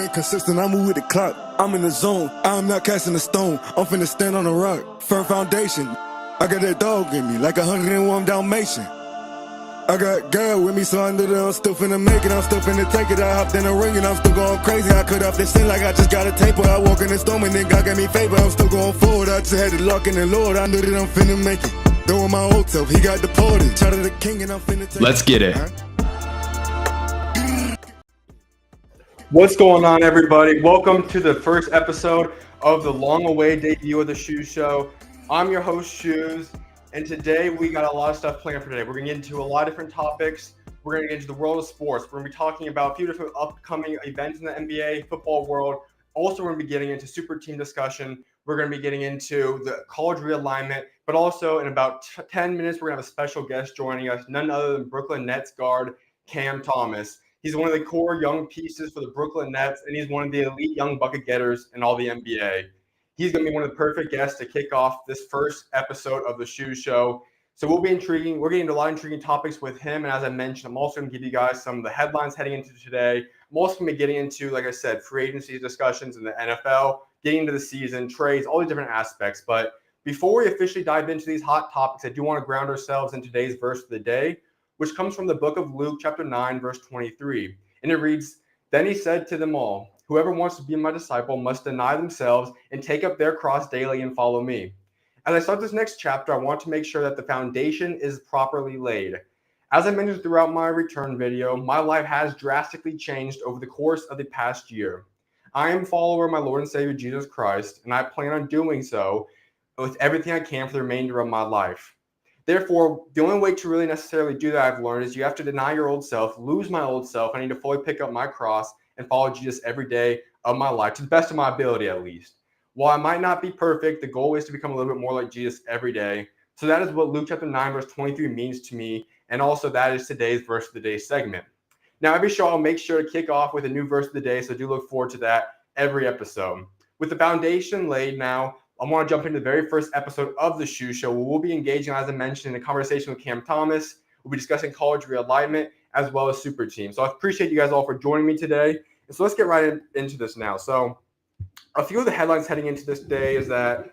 ain't consistent, I move with the clock. I'm in the zone, I'm not casting a stone. I'm finna stand on a rock, firm foundation. I got that dog in me, like 101 Dalmatian. I got girl with me, so I knew that I'm still finna make it. I'm still finna take it. I hopped in the ring and I'm still going crazy. I cut off this sin like I just got a taper. I walk in the storm and then God gave me favor. I'm still going forward. I just had to lock in the Lord. I knew that I'm finna make it. Doing my old self, he got deported. Shout out to the king and I'm finna take Let's get it. What's going on, everybody? Welcome to the first episode of the long-awaited debut of the SchuZ Show. I'm your host, SchuZ, and today we got a lot of stuff planned for today. We're going to get into a lot of different topics. We're going to get into the world of sports. We're going to be talking about a few different upcoming events in the NBA football world. Also, we're going to be getting into super team discussion. We're going to be getting into the college realignment, but also in about 10 minutes, we're going to have a special guest joining us, none other than Brooklyn Nets guard Cam Thomas. He's one of the core young pieces for the Brooklyn Nets, and he's one of the elite young bucket getters in all the NBA. He's going to be one of the perfect guests to kick off this first episode of the SchuZ Show. So we'll be intriguing. We're getting into a lot of intriguing topics with him. And as I mentioned, I'm also going to give you guys some of the headlines heading into today. I'm also going to be getting into, like I said, free agency discussions in the NFL, getting into the season, trades, all these different aspects. But before we officially dive into these hot topics, I do want to ground ourselves in today's verse of the day, which comes from the book of Luke, chapter 9, verse 23. And it reads, "Then he said to them all, whoever wants to be my disciple must deny themselves and take up their cross daily and follow me." As I start this next chapter, I want to make sure that the foundation is properly laid. As I mentioned throughout my return video, my life has drastically changed over the course of the past year. I am a follower of my Lord and Savior Jesus Christ, and I plan on doing so with everything I can for the remainder of my life. Therefore, the only way to really necessarily do that, I've learned, is you have to deny your old self, lose my old self. I need to fully pick up my cross and follow Jesus every day of my life, to the best of my ability at least. While I might not be perfect, the goal is to become a little bit more like Jesus every day. So that is what Luke chapter 9, verse 23 means to me. And also that is today's verse of the day segment. Now, every show I'll make sure to kick off with a new verse of the day, so do look forward to that every episode. With the foundation laid now, I want to jump into the very first episode of the SchuZ Show, where we'll be engaging, as I mentioned, in a conversation with Cam Thomas. We'll be discussing college realignment as well as super team. So I appreciate you guys all for joining me today. And so let's get right into this now. So a few of the headlines heading into this day is that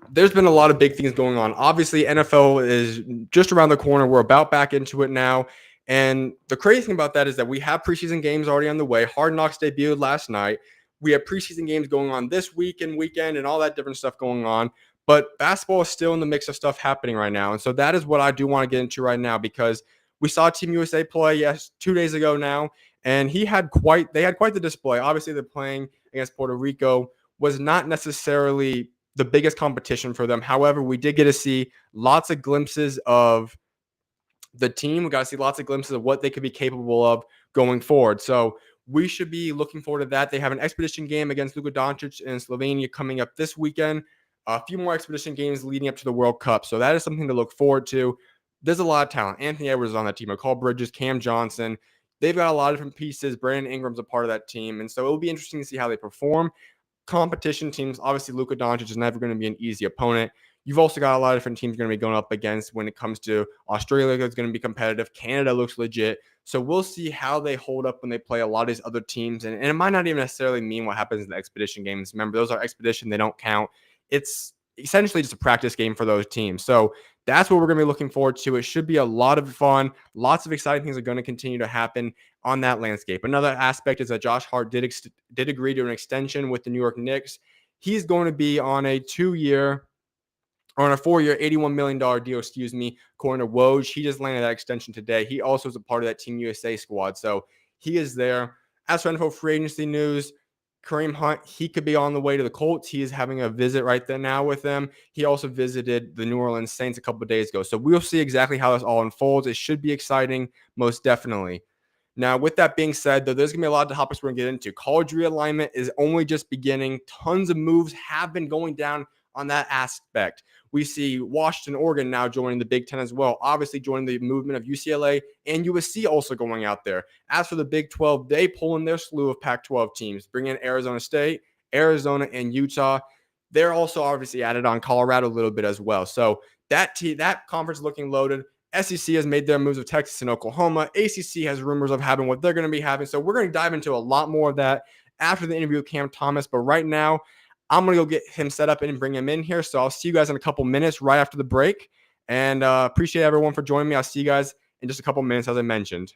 there's been a lot of big things going on. Obviously, NFL is just around the corner. We're about back into it now. And the crazy thing about that is that we have preseason games already on the way. Hard Knocks debuted last night. We have preseason games going on this week and weekend and all that different stuff going on. But basketball is still in the mix of stuff happening right now. And so that is what I do want to get into right now, because we saw Team USA play 2 days ago now, and they had quite the display. Obviously, they're playing against Puerto Rico, was not necessarily the biggest competition for them. However, we did get to see lots of glimpses of the team. We got to see lots of glimpses of what they could be capable of going forward. So we should be looking forward to that. They have an expedition game against Luka Doncic in Slovenia coming up this weekend. A few more expedition games leading up to the World Cup. So that is something to look forward to. There's a lot of talent. Anthony Edwards is on that team. McCall Bridges, Cam Johnson. They've got a lot of different pieces. Brandon Ingram's a part of that team. And so it'll be interesting to see how they perform. Competition teams, obviously Luka Doncic is never going to be an easy opponent. You've also got a lot of different teams you're going to be going up against when it comes to Australia. It's going to be competitive. Canada looks legit. So we'll see how they hold up when they play a lot of these other teams. And it might not even necessarily mean what happens in the expedition games. Remember, those are expedition. They don't count. It's essentially just a practice game for those teams. So that's what we're going to be looking forward to. It should be a lot of fun. Lots of exciting things are going to continue to happen on that landscape. Another aspect is that Josh Hart did agree to an extension with the New York Knicks. He's going to be on a 4-year, $81 million deal, according to Woj. He just landed that extension today. He also is a part of that Team USA squad, so he is there. As for NFL free agency news, Kareem Hunt, he could be on the way to the Colts. He is having a visit right there now with them. He also visited the New Orleans Saints a couple of days ago. So we'll see exactly how this all unfolds. It should be exciting, most definitely. Now, with that being said, though, there's going to be a lot of topics we're going to get into. College realignment is only just beginning. Tons of moves have been going down on that aspect. We see Washington, Oregon now joining the Big Ten as well, obviously joining the movement of UCLA and USC also going out there. As for the Big 12, they pull in their slew of Pac-12 teams, bring in Arizona State, Arizona, and Utah. They're also obviously added on Colorado a little bit as well. So that conference looking loaded. SEC has made their moves with Texas and Oklahoma. ACC has rumors of having what they're going to be having. So we're going to dive into a lot more of that after the interview with Cam Thomas. But right now, I'm going to go get him set up and bring him in here. So I'll see you guys in a couple minutes right after the break. And appreciate everyone for joining me. I'll see you guys in just a couple minutes, as I mentioned.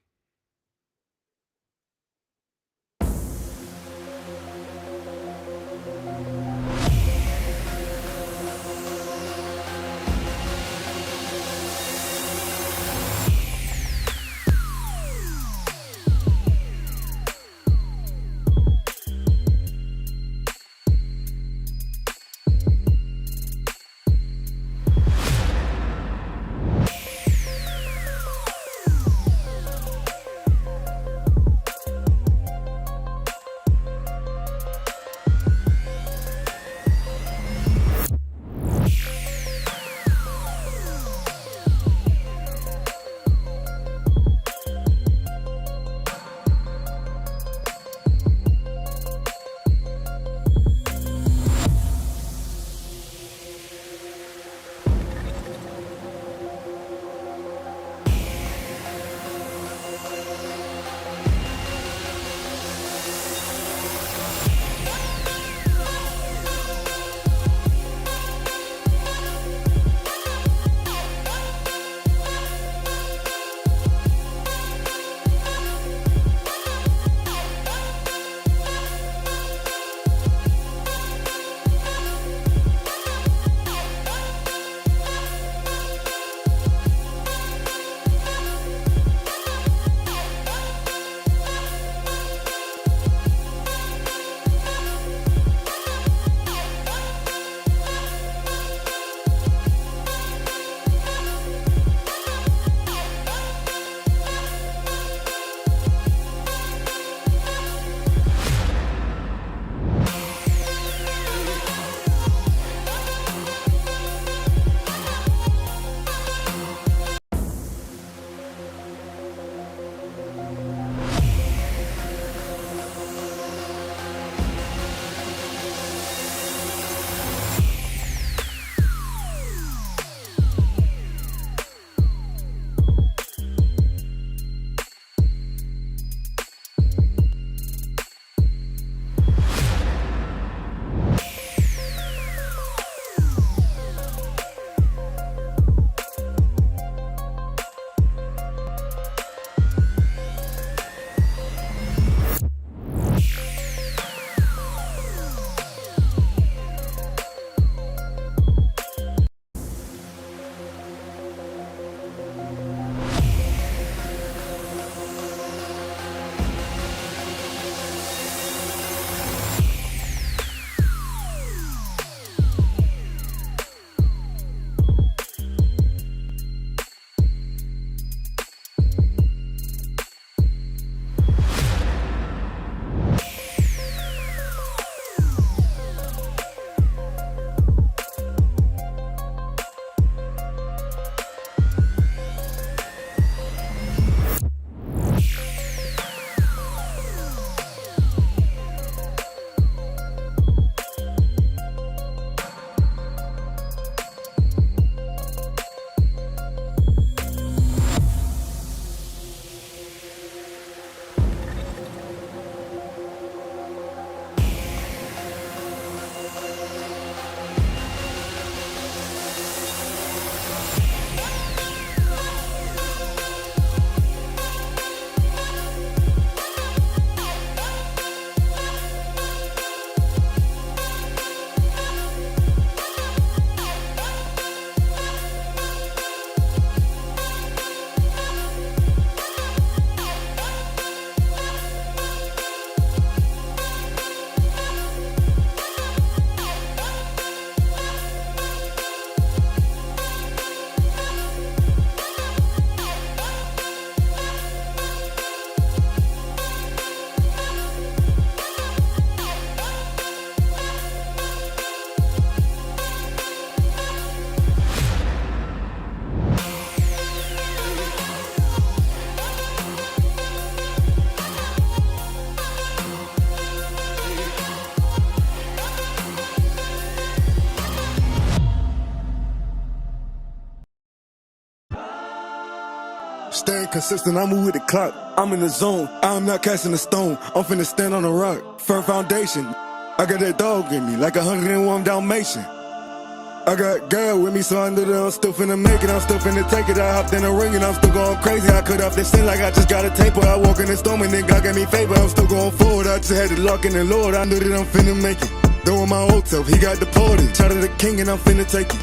Staying consistent, I move with the clock. I'm in the zone, I'm not casting a stone. I'm finna stand on a rock, firm foundation. I got that dog in me, like 101 Dalmatian. I got girl with me, so I knew that I'm still finna make it. I'm still finna take it. I hopped in the ring and I'm still going crazy. I cut off this sin like I just got a taper. I walk in the storm and then God gave me favor. I'm still going forward. I just had the luck in the Lord. I knew that I'm finna make it. Doing my old self, he got deported. Shout out to the king and I'm finna take it.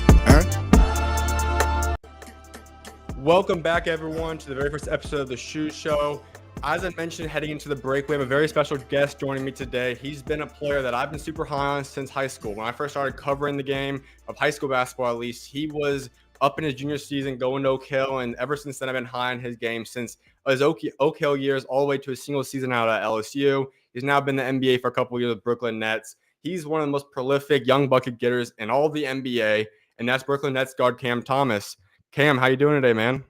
Welcome back, everyone, to the very first episode of the SchuZ Show. As I mentioned, heading into the break, we have a very special guest joining me today. He's been a player that I've been super high on since high school. When I first started covering the game of high school basketball, at least, he was up in his junior season going to Oak Hill, and ever since then, I've been high on his game since his Oak Hill years all the way to a single season out at LSU. He's now been in the NBA for a couple of years with Brooklyn Nets. He's one of the most prolific young bucket getters in all of the NBA, and that's Brooklyn Nets guard Cam Thomas. Cam, how you doing today, man?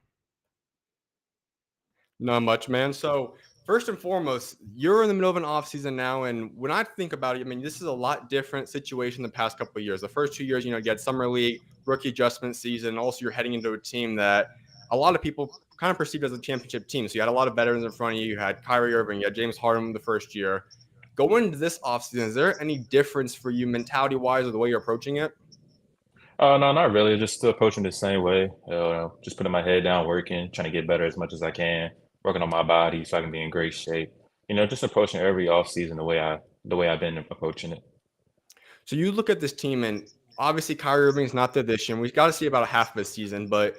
Not much, man. So first and foremost, you're in the middle of an offseason now. And when I think about it, I mean, this is a lot different situation the past couple of years. The first 2 years, you had summer league, rookie adjustment season. Also, you're heading into a team that a lot of people kind of perceived as a championship team. So you had a lot of veterans in front of you. You had Kyrie Irving, you had James Harden the first year. Going into this offseason, is there any difference for you mentality-wise or the way you're approaching it? No, not really. Just still approaching the same way. Just putting my head down, working, trying to get better as much as I can, working on my body so I can be in great shape. Just approaching every off season the way I've been approaching it. So you look at this team, and obviously Kyrie Irving's not there this year. We've got to see about a half of his season, but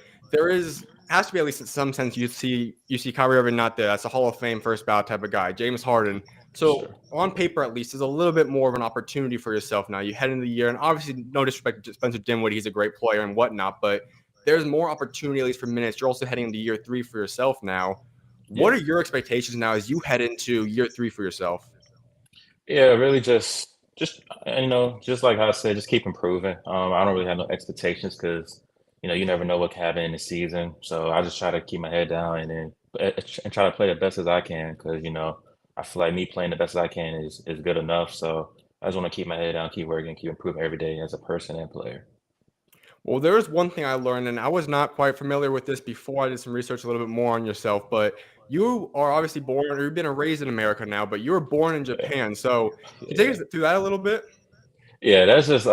has to be at least in some sense you see Kyrie Irving not there. That's a Hall of Fame first ballot type of guy. James Harden. So Sure. on paper, at least, is a little bit more of an opportunity for yourself now. You head into the year, and obviously, no disrespect to Spencer Dinwiddie, he's a great player and whatnot, but there's more opportunity at least for minutes. You're also heading into year 3 for yourself now. What are your expectations now as you head into year 3 for yourself? Yeah, really just like I said, just keep improving. I don't really have no expectations because you never know what can happen in the season. So I just try to keep my head down and try to play the best as I can because I feel like me playing the best as I can is good enough. So I just want to keep my head down, keep working, keep improving every day as a person and player. Well, there's one thing I learned, and I was not quite familiar with this before I did some research a little bit more on yourself, but you are obviously born, or you've been raised in America now, but you were born in Japan. So can you take us through that a little bit? Yeah, that's just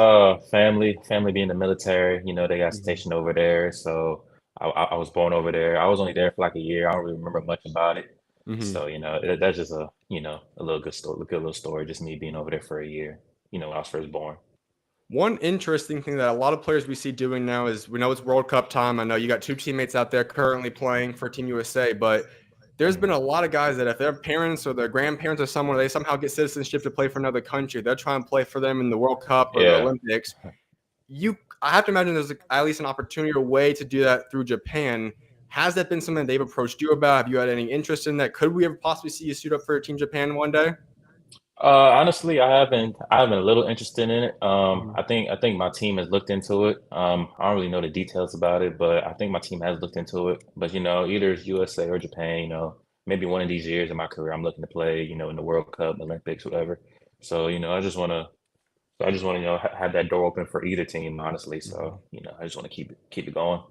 family being in the military. They got Mhm. stationed over there, so I was born over there. I was only there for like a year. I don't really remember much about it. Mhm. So that's just a little good little story. Just me being over there for a year. When I was first born. One interesting thing that a lot of players we see doing now is we know it's World Cup time. I know you got 2 teammates out there currently playing for Team USA, but there's been a lot of guys that if their parents or their grandparents or someone, they somehow get citizenship to play for another country, they're trying to play for them in the World Cup or the Yeah. Olympics. I have to imagine there's at least an opportunity or way to do that through Japan. Has that been something they've approached you about? Have you had any interest in that? Could we ever possibly see you suit up for Team Japan one day? Honestly, I have been a little interested in it. Mhm. I think my team has looked into it. I don't really know the details about it, but I think my team has looked into it. But either it's USA or Japan. Maybe one of these years in my career, I'm looking to play. In the World Cup, Olympics, whatever. So I just want to have that door open for either team, honestly. Mhm. So I just want to keep it going.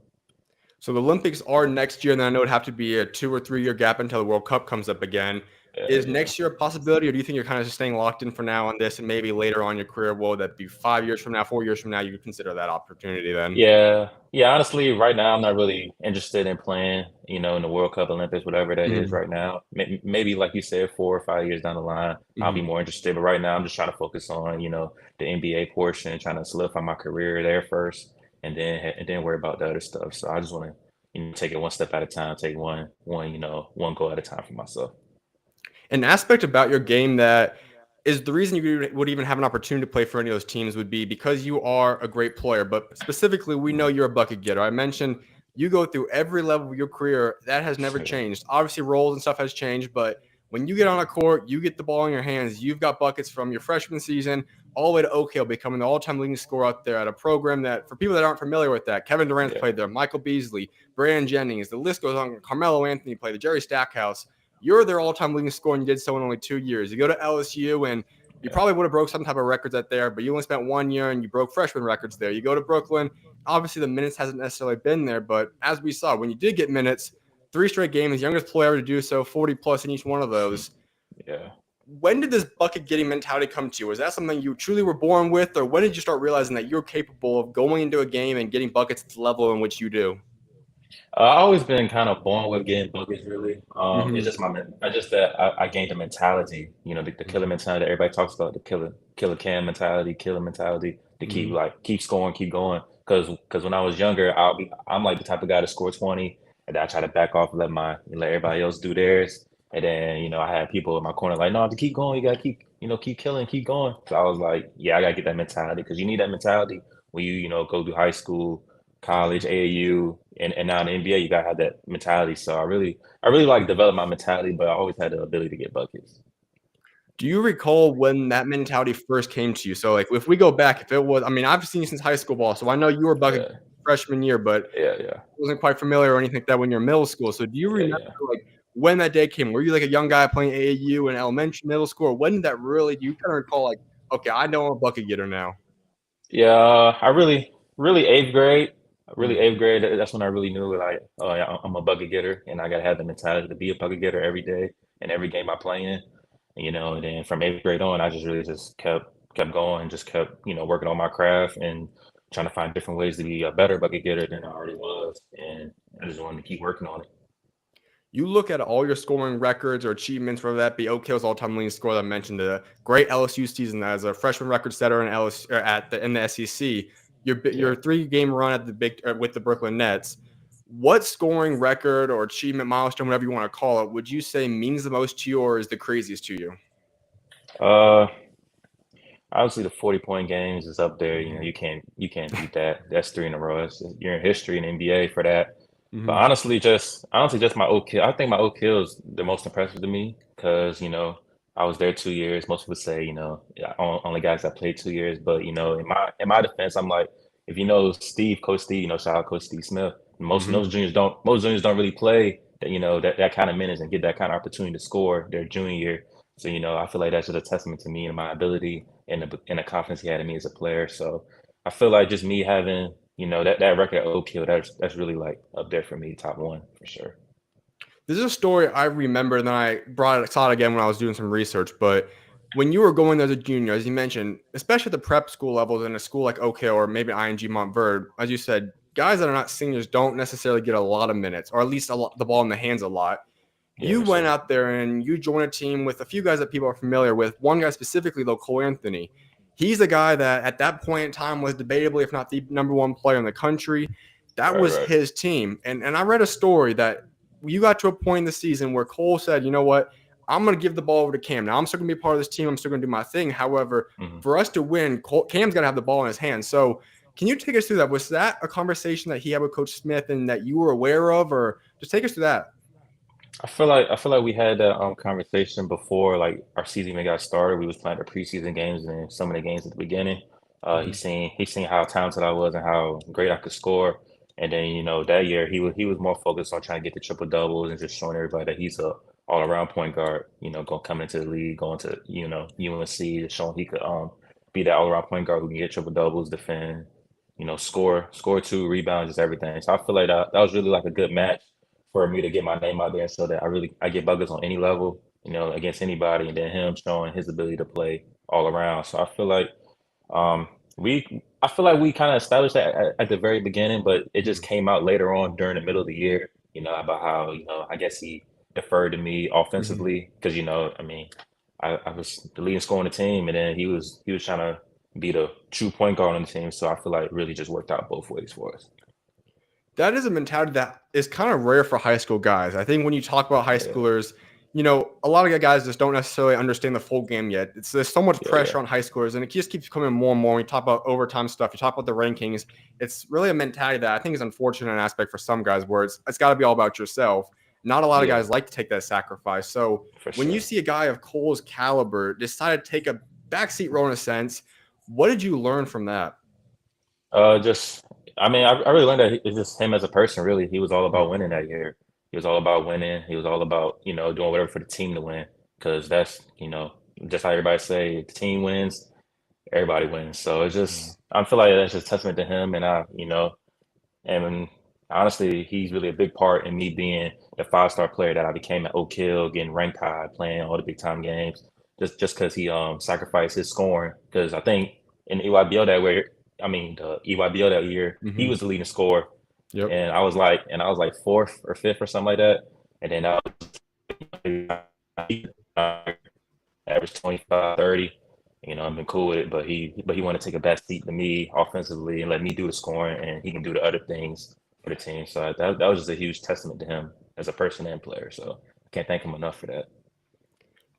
So the Olympics are next year, and then I know it'd have to be a 2 or 3 year gap until the World Cup comes up again. Is Yeah. next year a possibility, or do you think you're kind of just staying locked in for now on this, and maybe later on in your career, will that be 5 years from now, 4 years from now, you could consider that opportunity then? Yeah. Honestly, right now I'm not really interested in playing, in the World Cup, Olympics, whatever that is Mhm. right now. Maybe like you said, 4 or 5 years down the line, I'll be Mhm. more interested. But right now, I'm just trying to focus on, the NBA portion, trying to solidify my career there first, and then worry about the other stuff. So I just want to, take it one step at a time, take one goal at a time for myself. An aspect about your game that is the reason you would even have an opportunity to play for any of those teams would be because you are a great player. But specifically, we know you're a bucket getter. I mentioned you go through every level of your career. That has never Yeah. changed. Obviously, roles and stuff has changed, but when you get on a court, you get the ball in your hands. You've got buckets from your freshman season all the way to Oak Hill, becoming the all-time leading scorer out there at a program that, for people that aren't familiar with that, Kevin Durant's Yeah. played there, Michael Beasley, Brandon Jennings, the list goes on. Carmelo Anthony played, the Jerry Stackhouse. You're their all-time leading scorer, and you did so in only 2 years. You go to LSU, and you Yeah. probably would have broke some type of records out there, but you only spent 1 year, and you broke freshman records there. You go to Brooklyn. Obviously, the minutes hasn't necessarily been there, but as we saw, when you did get minutes, 3 straight games, youngest player ever to do so, 40 plus in each one of those. Yeah. When did this bucket getting mentality come to you? Was that something you truly were born with, or when did you start realizing that you're capable of going into a game and getting buckets at the level in which you do? I've always been kind of born with getting buckets, really. It's Mhm. just I just that I gained the mentality, the killer mentality that everybody talks about, the killer can mentality, killer mentality, to keep Mhm. keep scoring, keep going. Because when I was younger, I'm like the type of guy to score 20, and then I try to back off and let everybody else do theirs. And then I had people in my corner like, no, to keep going, you gotta keep killing, keep going. So I was like, yeah, I gotta get that mentality because you need that mentality when go through high school, college, AAU, and now in the NBA, you gotta have that mentality. So I really like develop my mentality, but I always had the ability to get buckets. Do you recall when that mentality first came to you? So, like, if we go back, if it was, I mean, I've seen you since high school ball, so I know you were bucket Yeah, freshman year, but yeah, yeah, wasn't quite familiar or anything like that when you're in middle school. So, do you yeah, remember yeah. like when that day came? Were you like a young guy playing AAU in elementary, middle school? Or when did that really? Do you kind of recall like, okay, I know I'm a bucket getter now? Yeah, I really eighth grade. Really Mhm. eighth grade. That's when I really knew like, oh yeah, I'm a bucket getter, and I gotta have the mentality to be a bucket getter every day and every game I play in. And then from eighth grade on, I just really just kept going, just kept working on my craft and trying to find different ways to be a better bucket getter than I already was, and I just wanted to keep working on it. You look at all your scoring records or achievements, whether that be Oak Hill's all-time leading scorer that I mentioned, the great LSU season as a freshman record setter in LSU in the SEC, Yeah. your 3-game run at the big with the Brooklyn Nets. What scoring record or achievement milestone, whatever you want to call it, would you say means the most to you or is the craziest to you? Uh, Obviously, the 40-point games is up there. You can't beat that. That's three in a row. You're in history in the NBA for that. But Mhm. honestly, just my Oak Hill. I think my Oak Hill is the most impressive to me because I was there 2 years. Most people say yeah, only guys that played 2 years. But in my defense, I'm like, if Coach Steve, shout out Coach Steve Smith. Mhm. Most juniors don't really play that kind of minutes and get that kind of opportunity to score their junior year. So I feel like that's just a testament to me and my ability and the confidence he had in me as a player. So I feel like just me having that record at Oak Hill, that's really like up there for me, top one for sure. This is a story I remember, and then saw it again when I was doing some research. But when you were going there as a junior, as you mentioned, especially at the prep school levels in a school like Oak Hill or maybe ING Montverde, as you said, guys that are not seniors don't necessarily get a lot of minutes, or at least the ball in the hands a lot. Yeah, You for went sure. out there and you joined a team with a few guys that people are familiar with. One guy specifically, though, Cole Anthony. He's the guy that at that point in time was debatably, if not the number one player in the country. That Right, was right. his team. And I read a story that you got to a point in the season where Cole said, you know what? I'm going to give the ball over to Cam. Now I'm still going to be part of this team. I'm still going to do my thing. However, Mhm. for us to win, Cam's got to have the ball in his hands. So can you take us through that? Was that a conversation that he had with Coach Smith and that you were aware of, or just take us through that? I feel like we had that conversation before like our season even got started. We was playing the preseason games and some of the games at the beginning. He seen how talented I was and how great I could score. And then that year he was more focused on trying to get the triple doubles and just showing everybody that he's a all around point guard. Going coming into the league, going to UNC, showing he could be that all around point guard who can get triple doubles, defend, score two, rebound, just everything. So I feel like that was really like a good match for me to get my name out there so that I get buckets on any level, against anybody, and then him showing his ability to play all around. So um I feel like we kind of established that at the very beginning, but it just came out later on during the middle of the year, about how, I guess he deferred to me Mhm. offensively because, I mean, I was the leading scorer on the team, and then he was trying to be the true point guard on the team. So I feel like it really just worked out both ways for us. That is a mentality that is kind of rare for high school guys. I think when you talk about high Yeah, schoolers, a lot of guys just don't necessarily understand the full game yet. There's so much yeah, yeah, pressure on high schoolers, and it just keeps coming more and more. When you talk about overtime stuff, you talk about the rankings. It's really a mentality that I think is unfortunate an aspect for some guys, where it's got to be all about yourself. Not a lot of yeah, guys like to take that sacrifice. So for when you sure. see a guy of Cole's caliber decide to take a backseat role in a sense, what did you learn from that? Just, I mean, I really learned that it's just him as a person, really. He was all about winning that year. He was all about winning. He was all about, doing whatever for the team to win. Because that's, just how everybody say, if the team wins, everybody wins. So it's just, I feel like that's just testament to him. And and honestly, he's really a big part in me being the 5-star player that I became at Oak Hill, getting ranked high, playing all the big time games. Just because he sacrificed his scoring. Because I think in EYBL the EYBL that year, he Mm-hmm. was the leading scorer, Yep. and I was like fourth or fifth or something like that. And then average 25, 30. I've been cool with it, but he wanted to take a back seat to me offensively and let me do the scoring, and he can do the other things for the team. So that was just a huge testament to him as a person and player. So I can't thank him enough for that.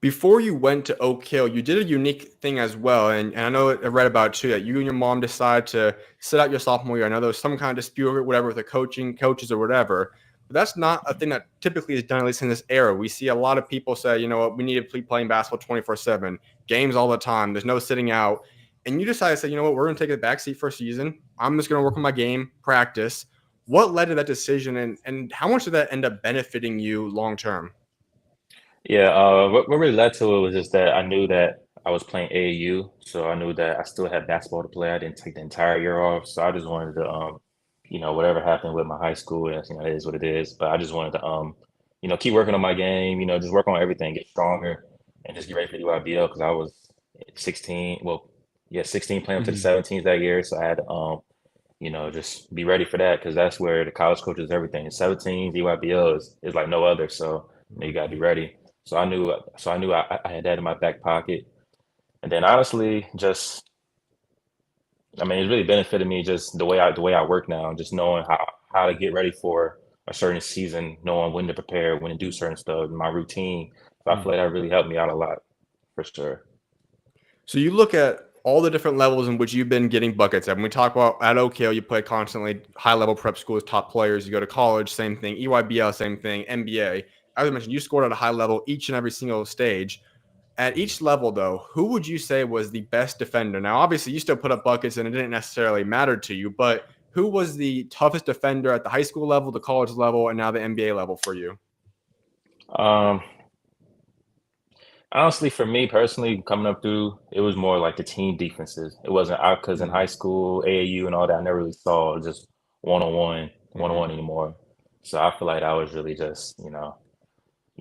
Before you went to Oak Hill, you did a unique thing as well. And I know I read about too that you and your mom decided to sit out your sophomore year. I know there was some kind of dispute or whatever with the coaches or whatever. But that's not a thing that typically is done, at least in this era. We see a lot of people say, you know what, we need to be playing basketball 24/7, games all the time. There's no sitting out. And you decided to say, you know what, we're going to take a back seat for a season. I'm just going to work on my game, practice. What led to that decision, and how much did that end up benefiting you long term? Yeah, what really led to it was just that I knew that I was playing AAU, so I knew that I still had basketball to play. I didn't take the entire year off, so I just wanted to, whatever happened with my high school, it is what it is. But I just wanted to, keep working on my game, just work on everything, get stronger, and just get ready for the UIBL because I was 16. Well, yeah, 16 playing up to the 17s that year, so I had to, just be ready for that because that's where the college coach is everything. 17s, EYBL is like no other, so you got to be ready. So I knew I had that in my back pocket. And then honestly, it's really benefited me just the way I work now, just knowing how to get ready for a certain season, knowing when to prepare, when to do certain stuff, my routine. So I feel like that really helped me out a lot for sure. So you look at all the different levels in which you've been getting buckets at. When we talk about at Oak Hill, you play constantly high level prep schools, top players. You go to college, same thing. EYBL, same thing. NBA. As I mentioned, you scored at a high level each and every single stage. At each level, though, who would you say was the best defender? Now, obviously, you still put up buckets and it didn't necessarily matter to you, but who was the toughest defender at the high school level, the college level, and now the NBA level for you? Um, Honestly, for me personally, coming up through, it was more like the team defenses. It wasn't out because in high school, AAU and all that, I never really saw just one-on-one anymore. So I feel like I was really just,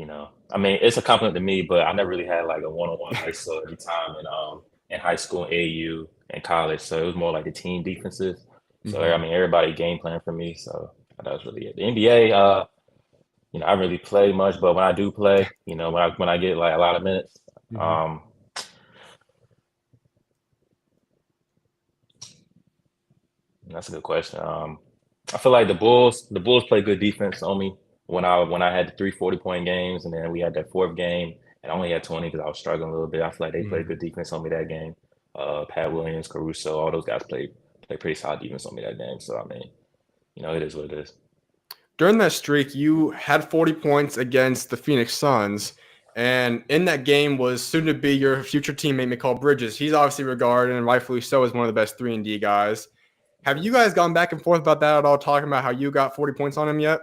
it's a compliment to me, but I never really had like a one-on-one ISO every time in high school, AAU, and college. So it was more like the team defenses. So Mm-hmm. everybody game plan for me. So that was really it. The NBA, I don't really play much, but when I do play, when I get like a lot of minutes, Mm-hmm. um, that's a good question. I feel like the Bulls play good defense on me when I had the 3 40-point games, and then we had that fourth game, and I only had 20 because I was struggling a little bit. I feel like they played good defense on me that game. Pat Williams, Caruso, all those guys played pretty solid defense on me that game. So it is what it is. During that streak, you had 40 points against the Phoenix Suns. And in that game was soon to be your future teammate, Mikal Bridges. He's obviously regarded, and rightfully so, as one of the best 3-and-D guys. Have you guys gone back and forth about that at all, talking about how you got 40 points on him yet?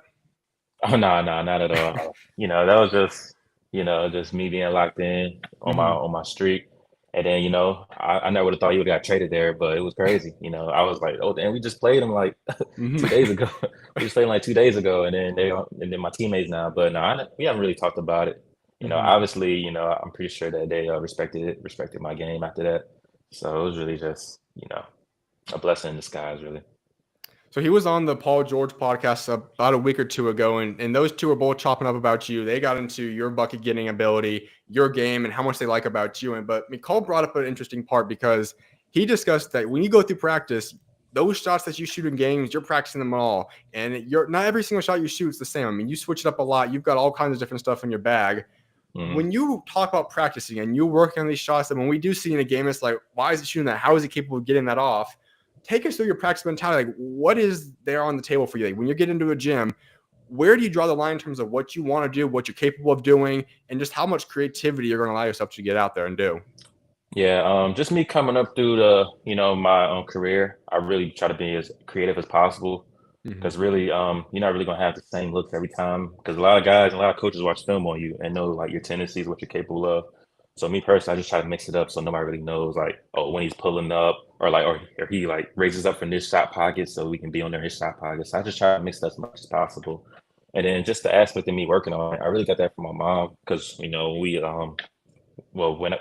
Oh no, no, not at all. That was just me being locked in on my Mm-hmm. on my streak. And then, I never would have thought he would have got traded there, but it was crazy. I was like, oh, and we just played him like Mm-hmm. 2 days ago. We just played him like 2 days ago, and then my teammates now. But no, we haven't really talked about it. Mm-hmm. Obviously, I'm pretty sure that they respected my game after that. So it was really just, a blessing in disguise, really. So he was on the Paul George podcast about a week or two ago, and those two were both chopping up about you. They got into your bucket getting ability, your game, and how much they like about you. But Mikal brought up an interesting part because he discussed that when you go through practice, those shots that you shoot in games, you're practicing them all, and you're not every single shot you shoot is the same. I mean, you switch it up a lot. You've got all kinds of different stuff in your bag. Mhm. When you talk about practicing and you're working on these shots, and when we do see in a game, it's like, why is he shooting that? How is he capable of getting that off? Take us through your practice mentality. Like, what is there on the table for you? Like, when you get into a gym, where do you draw the line in terms of what you want to do, what you're capable of doing, and just how much creativity you're going to allow yourself to get out there and do? Yeah, just me coming up through my career, I really try to be as creative as possible Mm-hmm. because really, you're not really gonna have the same looks every time because a lot of guys and a lot of coaches watch film on you and know like your tendencies, what you're capable of. So me personally, I just try to mix it up so nobody really knows like, oh, when he's pulling up or he like raises up from this shot pocket so we can be under his shot pocket. So I just try to mix that as much as possible. And then just the aspect of me working on it, I really got that from my mom because we when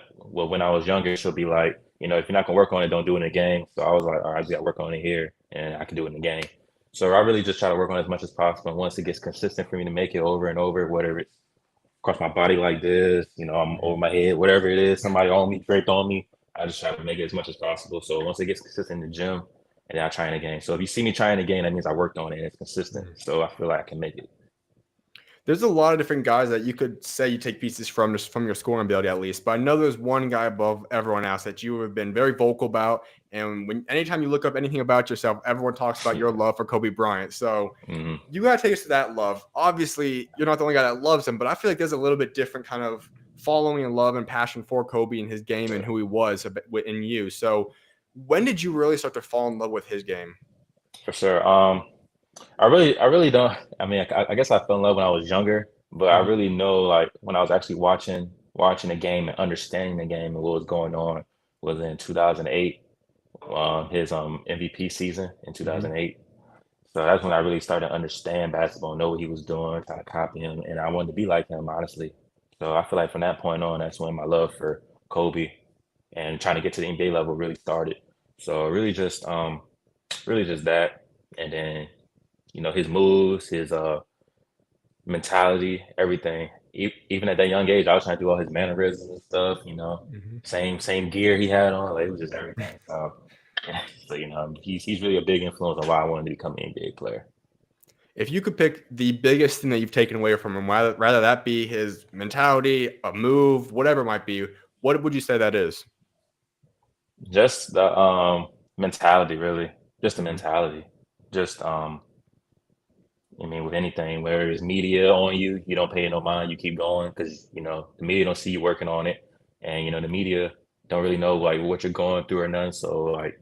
I was younger, she'll be like, if you're not gonna work on it, don't do it in the game. So I was like, all right, I just gotta work on it here, and I can do it in the game. So I really just try to work on it as much as possible. And once it gets consistent for me to make it over and over, whatever it's across my body like this, I'm over my head, whatever it is, somebody on me, draped on me, I just try to make it as much as possible. So once it gets consistent in the gym, and then I try in the game. So if you see me trying the game, that means I worked on it and it's consistent. So I feel like I can make it. There's a lot of different guys that you could say you take pieces from, just from your scoring ability at least. But I know there's one guy above everyone else that you have been very vocal about. And anytime you look up anything about yourself, everyone talks about your love for Kobe Bryant. So you got to take us to that love. Obviously, you're not the only guy that loves him, but I feel like there's a little bit different kind of following and love and passion for Kobe and his game and who he was in you. So when did you really start to fall in love with his game? For sure. I really don't. I mean, I guess I fell in love when I was younger, but I really know like when I was actually watching the game and understanding the game and what was going on was in 2008, his MVP season in 2008. So that's when I really started to understand basketball, know what he was doing, try to copy him, and I wanted to be like him, honestly. So I feel like from that point on, that's when my love for Kobe and trying to get to the NBA level really started. So really just that, and then his moves, his mentality, everything. Even at that young age, I was trying to do all his mannerisms and stuff. Same gear he had on. Like it was just everything. So he's really a big influence on why I wanted to become an NBA player. If you could pick the biggest thing that you've taken away from him, rather that be his mentality, a move, whatever it might be, what would you say that is? Just the mentality, really. Just the mentality. Just I mean, with anything, whether it's media on you, you don't pay it no mind, you keep going because the media don't see you working on it, and the media don't really know like what you're going through or none. So like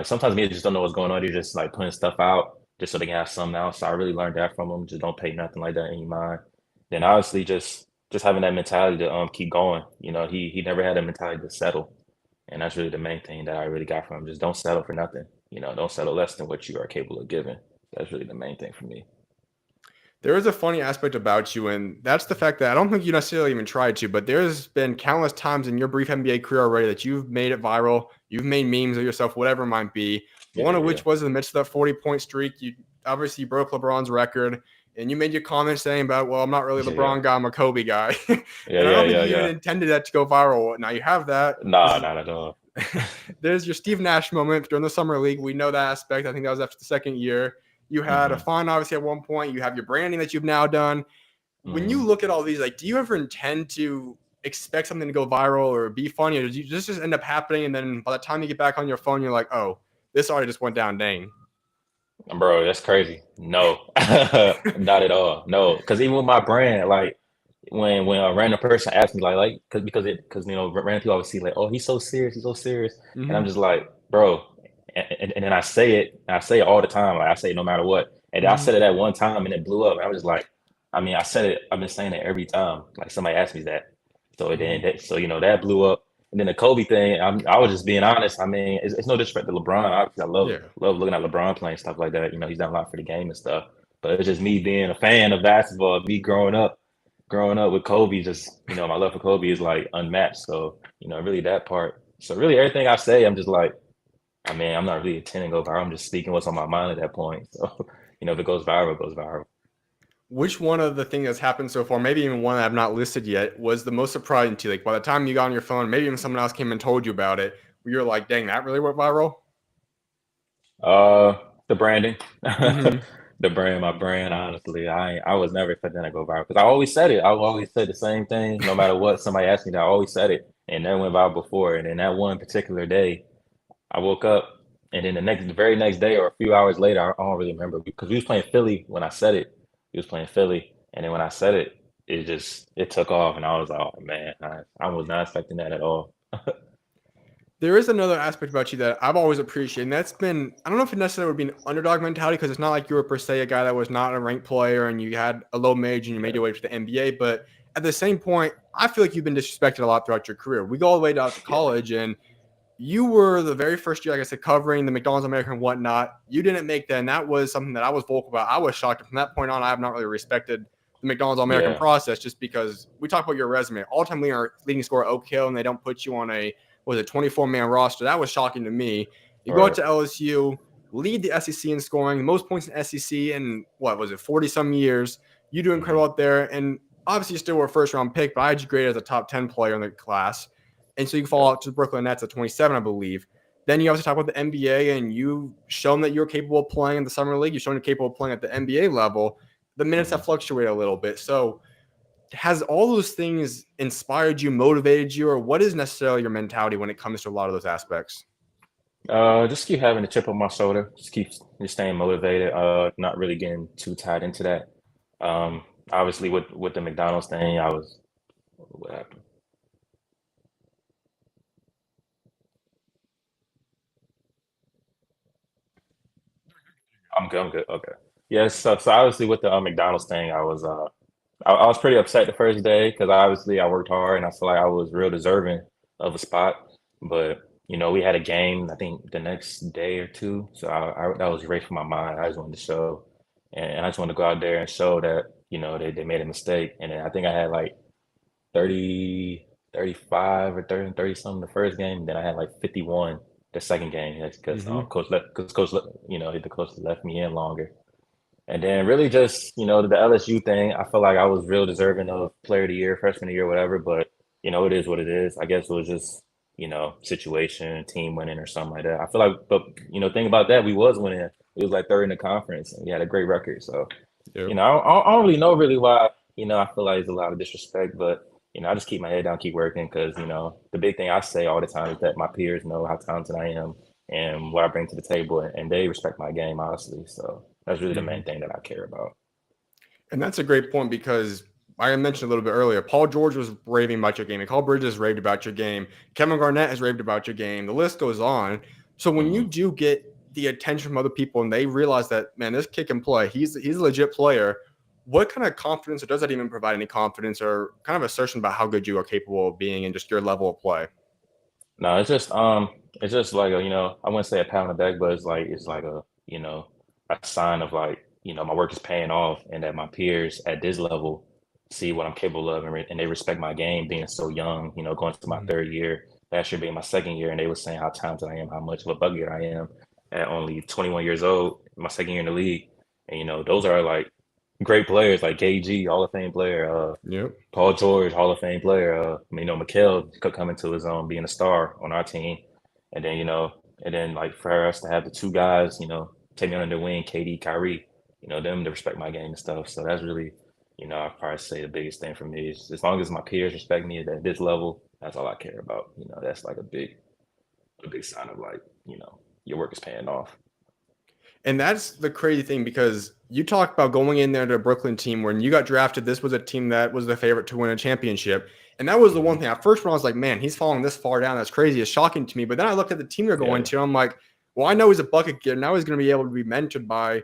sometimes media just don't know what's going on. They're just like putting stuff out just so they can have something else. So I really learned that from them. Just don't pay nothing like that in your mind. Then obviously just having that mentality to keep going. He never had a mentality to settle, and that's really the main thing that I really got from him. Just don't settle for nothing. Don't settle less than what you are capable of giving. That's really the main thing for me. There is a funny aspect about you, and that's the fact that I don't think you necessarily even tried to, but there's been countless times in your brief NBA career already that you've made it viral. You've made memes of yourself, whatever it might be. One of which was in the midst of that 40-point streak. You obviously broke LeBron's record, and you made your comment saying about, well, I'm not really a LeBron guy, I'm a Kobe guy. And I don't think you even intended that to go viral. Now you have that. Nah, not at all. There's your Steve Nash moment during the summer league. We know that aspect. I think that was after the second year. You had a fine, obviously, at one point. You have your branding that you've now done. When you look at all these, like, do you ever intend to expect something to go viral or be funny, or does you just end up happening, and then by the time you get back on your phone, you're like, oh, this already just went down, dang. Bro, that's crazy. No, not at all. No, because even with my brand, like when a random person asks me because random people always see like, oh, he's so serious, and I'm just like, bro. And then I say it all the time. Like I say it no matter what. And I said it at one time and it blew up. And I was just like, I mean, I said it. I've been saying it every time. Like somebody asked me that. So then, that blew up. And then the Kobe thing, I was just being honest. I mean, it's no disrespect to LeBron. Obviously, I love looking at LeBron playing stuff like that. He's done a lot for the game and stuff. But it's just me being a fan of basketball. Me growing up with Kobe. Just my love for Kobe is like unmatched. So really that part. So really everything I say, I'm just like. I mean, I'm not really intending to go viral. I'm just speaking what's on my mind at that point. So, if it goes viral, it goes viral. Which one of the things that's happened so far, maybe even one that I've not listed yet, was the most surprising to you? Like by the time you got on your phone, maybe even someone else came and told you about it, where you're like, dang, that really went viral? The branding. My brand, honestly. I was never expecting that to go viral. Because I always said it. I always said the same thing. No matter what somebody asked me that, I always said it. And never went viral before. And then that one particular day, I woke up and then the very next day or a few hours later, I don't really remember because we was playing Philly when I said it. We was playing Philly. And then when I said it, it took off. And I was like, oh man, I was not expecting that at all. There is another aspect about you that I've always appreciated. And that's been, I don't know if it necessarily would be an underdog mentality because it's not like you were per se a guy that was not a ranked player and you had a low major and you made your way to the NBA. But at the same point, I feel like you've been disrespected a lot throughout your career. We go all the way down to college and you were the very first year, like I said, covering the McDonald's America and whatnot. You didn't make that, and that was something that I was vocal about. I was shocked. And from that point on, I have not really respected the McDonald's American Yeah, process, just because we talk about your resume. All-time leading scorer Oak Hill, and they don't put you on a 24-man roster. That was shocking to me. You go out right. to LSU, lead the SEC in scoring, the most points in SEC in, 40-some years. You do incredible out there, and obviously you still were a first-round pick, but I had you graded as a top 10 player in the class. And so you fall Yeah. out to the Brooklyn Nets at 27, I believe. Then you obviously talk about the NBA, and you've shown that you're capable of playing in the summer league. You've shown you're capable of playing at the NBA level. The minutes have fluctuated a little bit. So has all those things inspired you, motivated you, or what is necessarily your mentality when it comes to a lot of those aspects? Just keep having a chip on my shoulder. Just staying motivated. Not really getting too tied into that. Obviously with the McDonald's thing, what happened? I'm good. I'm good. Okay. Yes. So obviously with the McDonald's thing, I was pretty upset the first day because obviously I worked hard and I feel like I was real deserving of a spot. But we had a game I think the next day or two, so I that was erased from my mind. I just wanted to show, and I just wanted to go out there and show that they made a mistake. And then I think I had like 30, 35 or 30 something the first game. And then I had like 51 the second game because the coach left me in longer. And then really just, the LSU thing, I feel like I was real deserving of player of the year, freshman of the year, whatever, but it is what it is. I guess it was just, situation, team winning or something like that. I feel like, but think about that, we was winning. It was like third in the conference and we had a great record. So, Yep. I don't really know really why, I feel like it's a lot of disrespect, but I just keep my head down, keep working because, the big thing I say all the time is that my peers know how talented I am and what I bring to the table, and they respect my game, honestly. So that's really the main thing that I care about. And that's a great point because I mentioned a little bit earlier, Paul George was raving about your game. Nicole Bridges raved about your game. Kevin Garnett has raved about your game. The list goes on. So when you hmm do get the attention from other people and they realize that, man, this kid can play, he's a legit player, what kind of confidence, or does that even provide any confidence or kind of assertion about how good you are capable of being and just your level of play? No, it's just like I wouldn't say a pat on the back, but it's like a sign of like, my work is paying off and that my peers at this level see what I'm capable of and they respect my game being so young, going to my third year, last year being my second year, and they were saying how talented I am, how much of a bucket I am at only 21 years old, my second year in the league. And those are like great players like KG, Hall of Fame player, Yep. Paul George, Hall of Fame player. Mikal could come into his own, being a star on our team, and then like for us to have the two guys, take me under their wing, KD, Kyrie, them to respect my game and stuff. So that's really, I'd probably say the biggest thing for me is as long as my peers respect me at this level, that's all I care about. That's like a big sign of like, your work is paying off. And that's the crazy thing because you talked about going in there to a Brooklyn team when you got drafted. This was a team that was the favorite to win a championship. And that was the one thing. At first, when I was like, man, he's falling this far down. That's crazy. It's shocking to me. But then I looked at the team they're going Yeah. to. And I'm like, well, I know he's a bucket getter. Now he's going to be able to be mentored by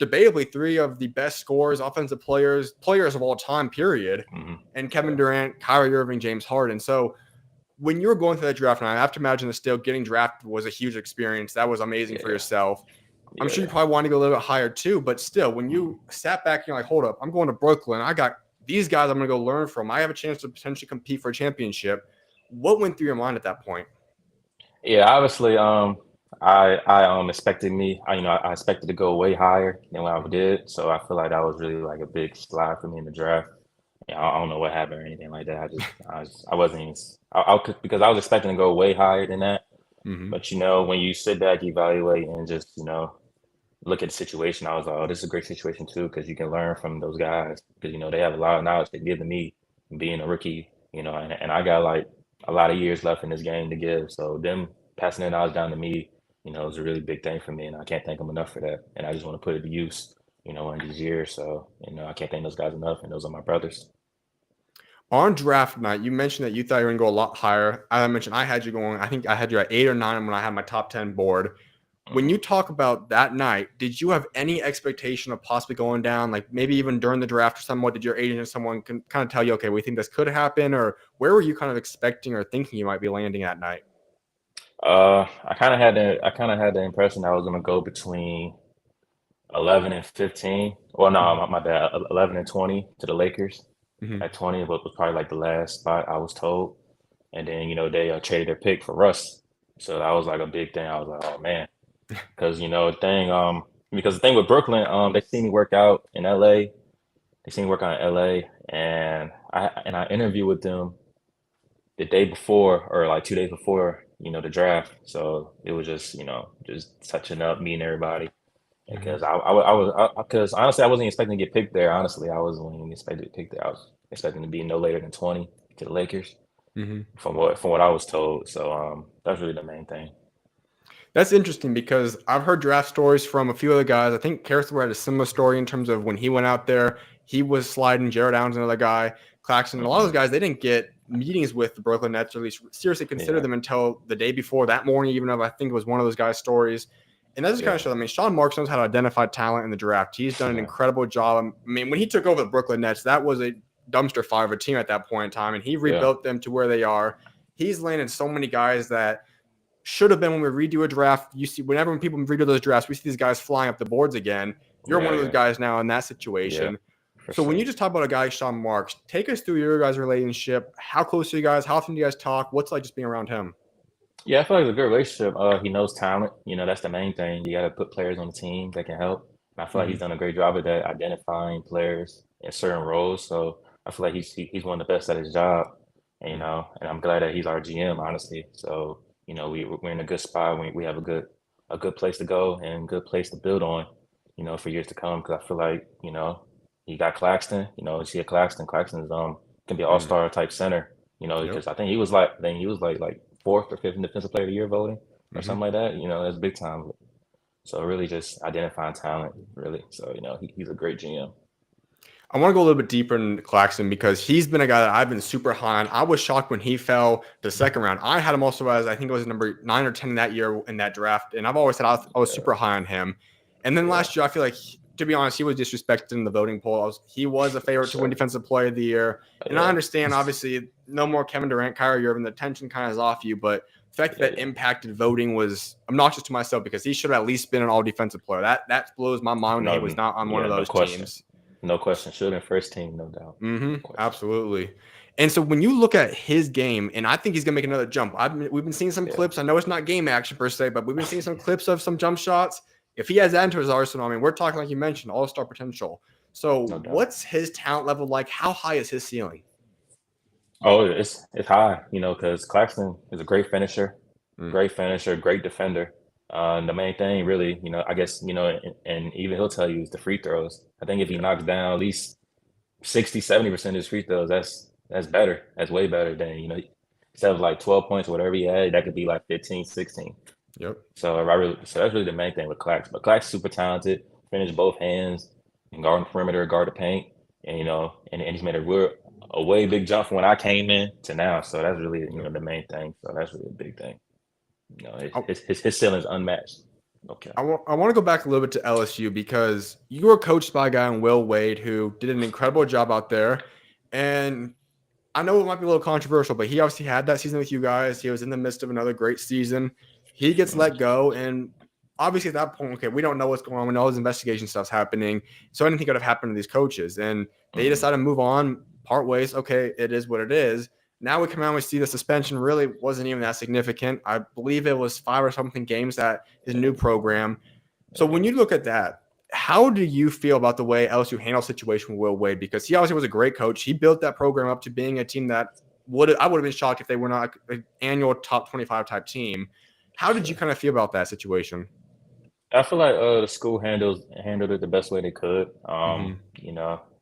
debatably three of the best scorers, offensive players of all time, period. hmm And Kevin Yeah. Durant, Kyrie Irving, James Harden. So when you were going through that draft, and I have to imagine that still getting drafted was a huge experience. That was amazing for Yeah. yourself. I'm sure you Yeah. probably want to go a little bit higher too, but still, when you sat back, you're like, hold up, I'm going to Brooklyn. I got these guys I'm going to go learn from. I have a chance to potentially compete for a championship. What went through your mind at that point? Yeah, obviously, I expected I expected to go way higher than what I did, so I feel like that was really like a big slide for me in the draft. Yeah, I don't know what happened or anything like that. I wasn't even, because I was expecting to go way higher than that. Mm-hmm. But when you sit back, evaluate, and just look at the situation, I was like, oh, this is a great situation too, because you can learn from those guys because they have a lot of knowledge they give to me being a rookie, and I got like a lot of years left in this game to give. So them passing their knowledge down to me, is a really big thing for me, and I can't thank them enough for that. And I just want to put it to use, in these years. So I can't thank those guys enough, and those are my brothers. On draft night, you mentioned that you thought you were going to go a lot higher. As I mentioned, I had you going, I think I had you at 8 or 9 when I had my top 10 board. When Mhm. you talk about that night, did you have any expectation of possibly going down, like maybe even during the draft or somewhat? Did your agent or someone can kind of tell you, okay, we think this could happen? Or where were you kind of expecting or thinking you might be landing at night? I kind of had the impression I was gonna go between 11 and 15. Well, no, Mhm. my bad. 11 and 20 to the Lakers. Mhm. At 20 was probably like the last spot I was told. And then, they traded their pick for Russ. So that was like a big thing. I was like, oh man. Because, the thing with Brooklyn, they see me work out in LA. They see me work out in LA. And I interviewed with them the day before or like 2 days before, the draft. So it was just touching up, meeting everybody. Mhm. Because because honestly, I wasn't expecting to get picked there. Honestly, I wasn't even expecting to get picked there. I was expecting to be no later than 20 to the Lakers, Mhm. from what I was told. So that's really the main thing. That's interesting because I've heard draft stories from a few other guys. I think Carriston had a similar story in terms of when he went out there, he was sliding. Jared Allen's another guy, Claxton. A lot of those Hmm. guys, they didn't get meetings with the Brooklyn Nets, or at least seriously consider Yeah, them until the day before that morning, even though I think it was one of those guys' stories. And that just kind of yeah, shows, I mean, Sean Marks knows how to identify talent in the draft. He's done an yeah, incredible job. I mean, when he took over the Brooklyn Nets, that was a dumpster fire of a team at that point in time, and he yeah, rebuilt them to where they are. He's landed so many guys that should have been when we redo a draft. You see, whenever when people redo those drafts, we see these guys flying up the boards again. You're one yeah, of those yeah, guys now in that yeah, situation. for So when you sure. just talk about a guy, Sean Marks, take us through your guys' relationship. How close are you guys? How often do you guys talk? What's it like just being around him? Yeah, I feel like it's a good relationship. He knows talent. That's the main thing. You got to put players on the team that can help. And I feel like he's Mm-hmm. done a great job of that, identifying players in certain roles. So I feel like he's one of the best at his job. And, and I'm glad that he's our GM, honestly. So we're in a good spot. We have a good place to go and good place to build on, for years to come. Because I feel like you got Claxton. You see a Claxton. Claxton's can be an Mm-hmm. all-star type center. Yep. Because I think he was like fourth or fifth in defensive player of the year voting or Mm-hmm. something like that. That's big time. So really just identifying talent, really. So he's a great GM. I want to go a little bit deeper in Claxton because he's been a guy that I've been super high on. I was shocked when he fell the second round. I had him also as I think it was number 9 or 10 in that year in that draft, and I've always said I was Yeah, super high on him. And then yeah, last year, I feel like to be honest, he was disrespected in the voting poll. He was a for favorite to win sure. Defensive Player of the Year, and I Yeah, understand obviously no more Kevin Durant, Kyrie Irving. The tension kind of is off you, but the fact yeah, that yeah. impacted voting was obnoxious to myself because he should have at least been an All Defensive Player. That blows my mind that he was No, not on one yeah, of no those question. teams. No question. Should have been first team, no doubt. Mm-hmm. No question. Absolutely. And so when you look at his game, and I think he's gonna make another jump. We've been seeing some Yeah, clips. I know it's not game action per se, but we've been seeing some clips of some jump shots. If he has that into his arsenal, I mean, we're talking like you mentioned, all-star potential. So no doubt. what's his talent level like? How high is his ceiling? Oh, it's high, because Claxton is a great finisher, great defender. And the main thing, really, I guess, and even he'll tell you is the free throws. I think if he Yeah. knocks down at least 60, 70% of his free throws, that's better. That's way better than, instead of like 12 points or whatever he had, that could be like 15, 16. Yep. So that's really the main thing with Clax. But Clax super talented, finish both hands, and guard the perimeter, guard the paint, and and he's made a way big jump from when I came in to now. So that's really Yep. the main thing. So that's really a big thing. I, His ceiling is unmatched. Okay. I want to go back a little bit to LSU because you were coached by a guy in Will Wade who did an incredible job out there. And I know it might be a little controversial, but he obviously had that season with you guys. He was in the midst of another great season. He gets let go. And obviously at that point, okay, we don't know what's going on. We know his investigation stuff's happening. So anything could have happened to these coaches. And they Mm-hmm. decided to move on, part ways. Okay, it is what it is. Now we come out and we see the suspension really wasn't even that significant. I believe it was 5 or something games at his Yeah, new program. So when yeah. you look at that, how do you feel about the way LSU handled the situation with Will Wade? Because he obviously was a great coach. He built that program up to being a team that I would have been shocked if they were not an annual top 25 type team. How did you Sure. kind of feel about that situation? I feel like the school handled it the best way they could. Mm-hmm.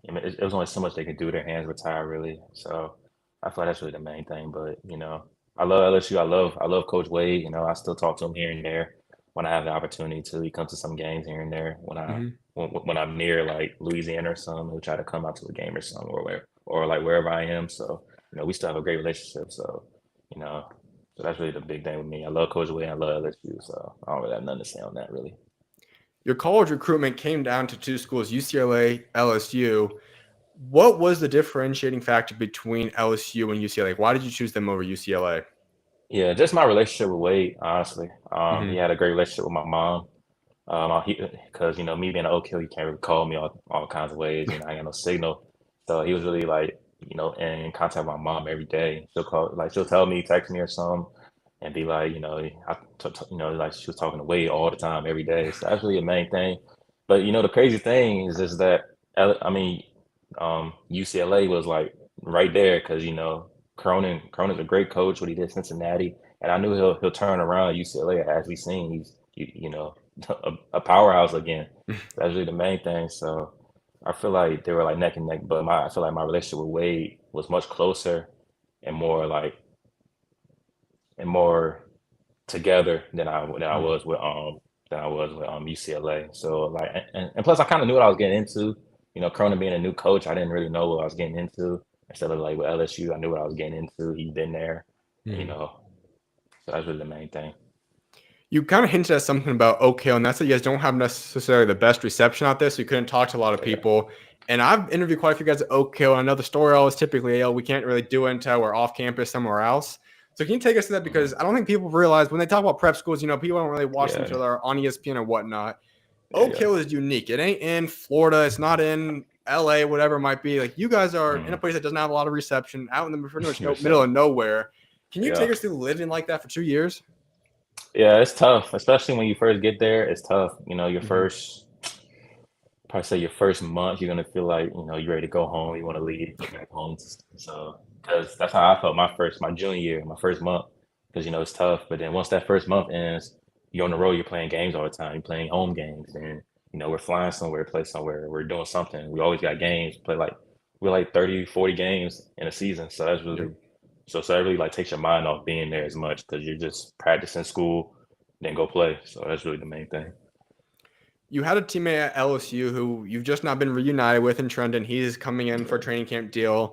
I mean, it was only so much they could do. Their hands were tied, really. So I feel like that's really the main thing. But I love LSU. I love Coach Wade. I still talk to him here and there when I have the opportunity to. He comes to some games here and there Mm-hmm. when I'm near like Louisiana or something. He'll try to come out to a game or something or like wherever I am. So we still have a great relationship. So you know. So that's really the big thing with me. I love Coach Wade. I love LSU. So I don't really have nothing to say on that, really. Your college recruitment came down to two schools, UCLA, LSU. What was the differentiating factor between LSU and UCLA? Why did you choose them over UCLA? Yeah, just my relationship with Wade, honestly. He Hmm. had a great relationship with my mom. Because me being an Oak Hill, you can't really call me all kinds of ways. I got no signal, so he was really like in contact with my mom every day. She'll tell me, text me or something, and be like, like she was talking to Wade all the time, every day. So that's really the main thing. But the crazy thing is that I mean, UCLA was like right there because Cronin's a great coach. What he did at Cincinnati, and I knew he'll turn around UCLA as we seen. He's a powerhouse again. That's really the main thing. So I feel like they were like neck and neck, but I feel like my relationship with Wade was much closer and more together than I was with UCLA. So like and plus I kind of knew what I was getting into. Cronin being a new coach, I didn't really know what I was getting into. Instead of like with LSU, I knew what I was getting into. He'd been there, you Hmm. know. So that's really the main thing. You kind of hinted at something about Oak Hill, and that's that you guys don't have necessarily the best reception out there, so you couldn't talk to a lot of Yeah. people. And I've interviewed quite a few guys at Oak Hill, and I know the story always typically, we can't really do it until we're off campus somewhere else. So can you take us to that? Mhm. Because I don't think people realize when they talk about prep schools, people don't really watch them Yeah. until they're on ESPN or whatnot. Yeah. Oak Yeah. Hill is unique. It ain't in Florida. It's not in LA, whatever it might be. Like you guys are in a Mhm. place that doesn't have a lot of reception, out in the pretty much You're middle of saying. nowhere. Can you Yeah. take us through living like that for 2 years? Yeah, it's tough, especially when you first get there. It's tough. Your Hmm. first, probably say your first month, you're gonna feel like you're ready to go home. You want to leave, go back home. So, because that's how I felt my junior year, my first month. Because it's tough. But then once that first month ends, you're on the road. You're playing games all the time. You're playing home games, and we're flying somewhere, play somewhere. We're doing something. We always got games. We're like 30, 40 games in a season. So that's Yep. really so that really like takes your mind off being there as much because you're just practicing school, then go play. So that's really the main thing. You had a teammate at LSU who you've just not been reunited with in Trendon. He's coming in for a training camp deal.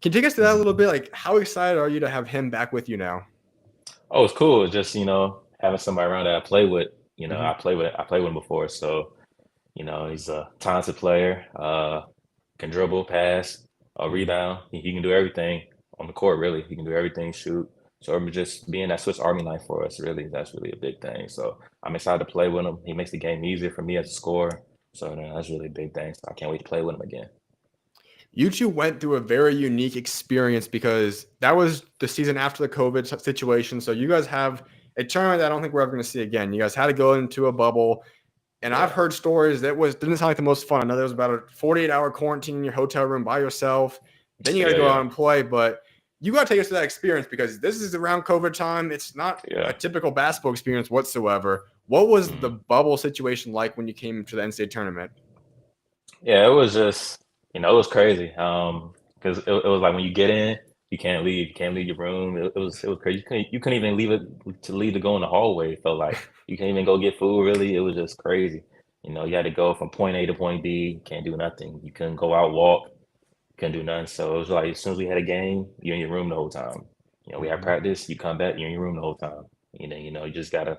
Can you take us to that a Mhm. little bit? Like, how excited are you to have him back with you now? Oh, it's cool. It's just, having somebody around that I play with. Hmm. I played with him before. So, he's a talented player, can dribble, pass, Hmm. rebound. He can do everything on the court, really. He can do everything, shoot. So I'm just being that Swiss Army knife for us, really, that's really a big thing. So I'm excited to play with him. He makes the game easier for me as a scorer. So that's really a big thing. So I can't wait to play with him again. You two went through a very unique experience because that was the season after the COVID situation. So you guys have a tournament that I don't think we're ever going to see again. You guys had to go into a bubble. And I've Yeah. heard stories that didn't sound like the most fun. I know there was about a 48-hour quarantine in your hotel room by yourself. Then you got to Yeah, go yeah, out and play. But you got to take us to that experience because this is around COVID time. It's not yeah. a typical basketball experience whatsoever. What was the Mhm. bubble situation like when you came to the NCAA tournament? Yeah, it was just, it was crazy. Because it was like when you get in, you can't leave. You can't leave your room. It was crazy. You couldn't even leave to go in the hallway. It felt like you can't even go get food. Really, it was just crazy. You had to go from point A to point B. You can't do nothing. You couldn't go out walk. Couldn't do nothing. So it was like as soon as we had a game, you're in your room the whole time. We had Mhm. practice. You come back, you're in your room the whole time. You just got to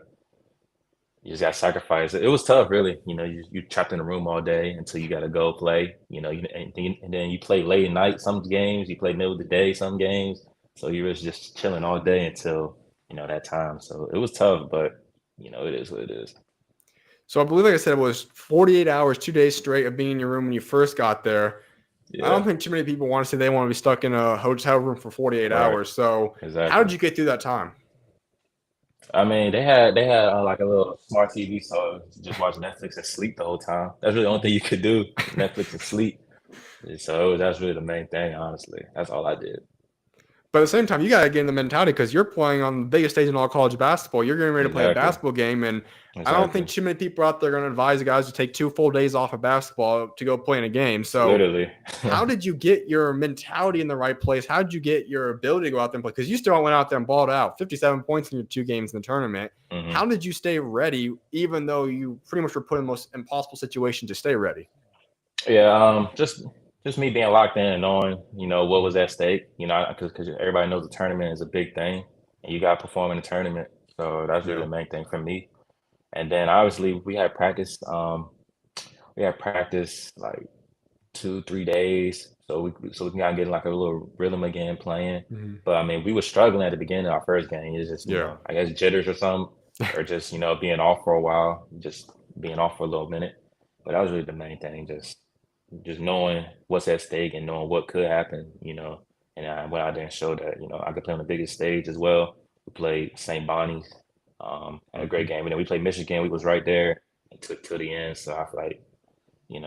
sacrifice. It was tough, really. You trapped in a room all day until you got to go play. And then you play late at night some games. You play middle of the day some games. So you was just chilling all day until that time. So it was tough, but it is what it is. So I believe, like I said, it was 48 hours, 2 days straight of being in your room when you first got there. I don't Yeah, think too many people want to say they want to be stuck in a hotel room for 48 right. hours. So how Exactly. did you get through that time? I mean, they had like a little smart TV, so just watch Netflix and sleep the whole time. That's really the only thing you could do, Netflix and sleep. So that's really the main thing, honestly. That's all I did. But at the same time, you got to get in the mentality because you're playing on the biggest stage in all college basketball. You're getting ready to play a Exactly. basketball game. And I don't think Exactly. too many people out there are going to advise the guys to take 2 full days off of basketball to go play in a game. So, Literally. how did you get your mentality in the right place? How did you get your ability to go out there and play? Because you still went out there and balled out 57 points in your 2 games in the tournament. Hmm. How did you stay ready, even though you pretty much were put in the most impossible situation to stay ready? Yeah, just me being locked in and knowing, what was at stake, because everybody knows the tournament is a big thing and you got to perform in the tournament. So that's really Yeah. the main thing for me. And then obviously we had practice like 2-3 days, so we can kind of get like a little rhythm again playing. Mhm. But I mean, we were struggling at the beginning of our first game. It's just Yeah. I guess jitters or something, or just being off for a while, just being off for a little minute. But that was really the main thing, just knowing what's at stake and knowing what could happen. And I went out there and showed that I could play on the biggest stage as well. We played St. Bonnie's, had a great Mhm. game, and then we played Michigan. We was right there and took to the end. So I feel like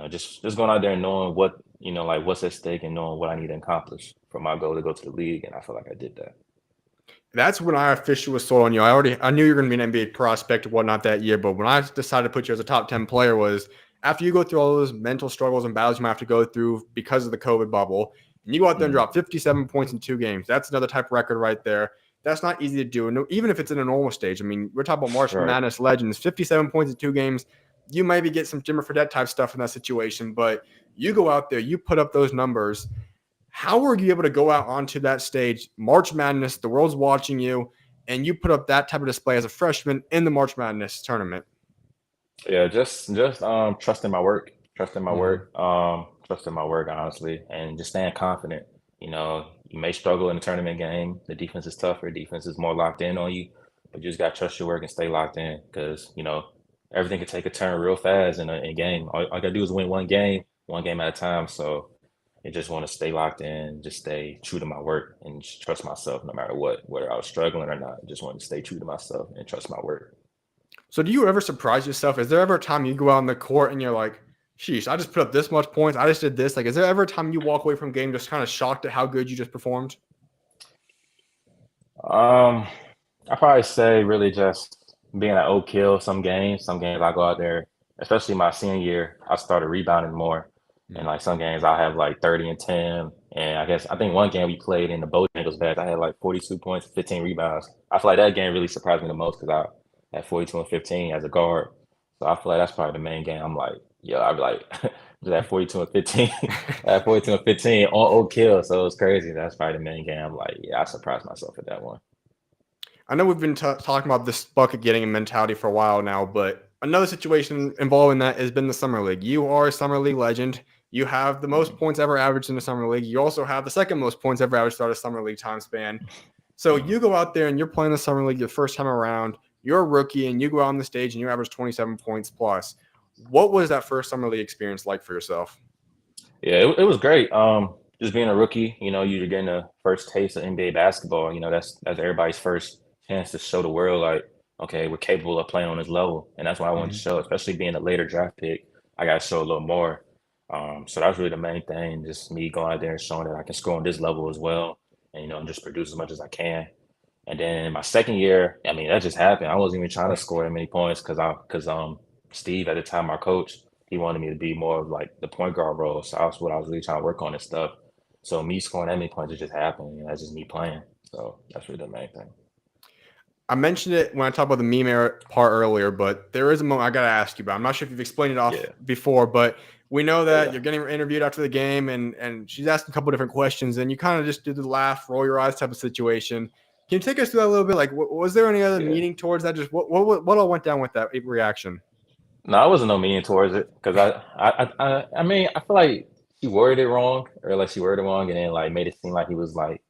just going out there and knowing what like what's at stake and knowing what I need to accomplish for my goal to go to the league, and I feel like I did that. That's when I officially was sold on you. I knew you were going to be an NBA prospect and whatnot that year, but when I decided to put you as a top 10 player was after you go through all those mental struggles and battles you might have to go through because of the COVID bubble, and you go out there and Mhm. drop 57 points in 2 games. That's another type of record right there. That's not easy to do. And even if it's in a normal stage, I mean, we're talking about March Right. Madness legends, 57 points in 2 games. You maybe get some Jimmer Fredette type stuff in that situation, but you go out there, you put up those numbers. How were you able to go out onto that stage, March Madness, the world's watching you, and you put up that type of display as a freshman in the March Madness tournament? Yeah, just trusting my work, trusting my Mhm. work, trusting my work honestly, and just staying confident. You may struggle in the tournament game. The defense is tougher. Defense is more locked in on you, but you just got to trust your work and stay locked in because everything can take a turn real fast in a game. All I gotta do is win one game at a time. So I just want to stay locked in, just stay true to my work, and just trust myself no matter what, whether I was struggling or not. I just want to stay true to myself and trust my work. So do you ever surprise yourself? Is there ever a time you go out on the court and you're like, sheesh, I just put up this much points. I just did this. Like, is there ever a time you walk away from a game just kind of shocked at how good you just performed? Um, I probably say really just being an Oak Hill some games. Some games I go out there, especially my senior year, I started rebounding more. And Mm. like some games I have like 30 and 10. And I think one game we played in the Bojangles badge, I had like 42 points, 15 rebounds. I feel like that game really surprised me the most because I had 42 and 15 as a guard. So I feel like that's probably the main game. I'm like, yo, I'd be like, just at 42 and 15, at 42 and 15 on Oak Hill. So it was crazy. That's probably the main game. I'm like, yeah, I surprised myself at that one. I know we've been talking about this bucket getting a mentality for a while now, but another situation involving that has been the Summer League. You are a Summer League legend. You have the most Mhm. points ever averaged in the Summer League. You also have the second most points ever averaged throughout a Summer League time span. So Mhm. you go out there and you're playing the Summer League your first time around. You're a rookie and you go out on the stage and you average 27 points plus. What was that first Summer League experience like for yourself? Yeah, it was great. Just being a rookie, you're getting a first taste of NBA basketball. That's everybody's first chance to show the world, like, okay, we're capable of playing on this level, and that's why I wanted to Mhm. show. Especially being a later draft pick, I got to show a little more. So that was really the main thing, just me going out there and showing that I can score on this level as well, and just produce as much as I can. And then my second year, I mean, that just happened. I wasn't even trying to score that many points because Steve at the time, our coach, he wanted me to be more of like the point guard role. So that's what I was really trying to work on and stuff. So me scoring that many points, it just happened. That's just me playing. So that's really the main thing. I mentioned it when I talked about the meme part earlier, but there is a moment I got to ask you about. I'm not sure if you've explained it off Yeah. before, but we know Yeah. that Yeah. you're getting interviewed after the game and she's asking a couple different questions and you kind of just do the laugh, roll your eyes type of situation. Can you take us through that a little bit? Like, was there any other Yeah. meaning towards that? Just what all went down with that reaction? No, I wasn't no meaning towards it because I mean, I feel like she worded it wrong or like she worded it wrong and then like made it seem like he was like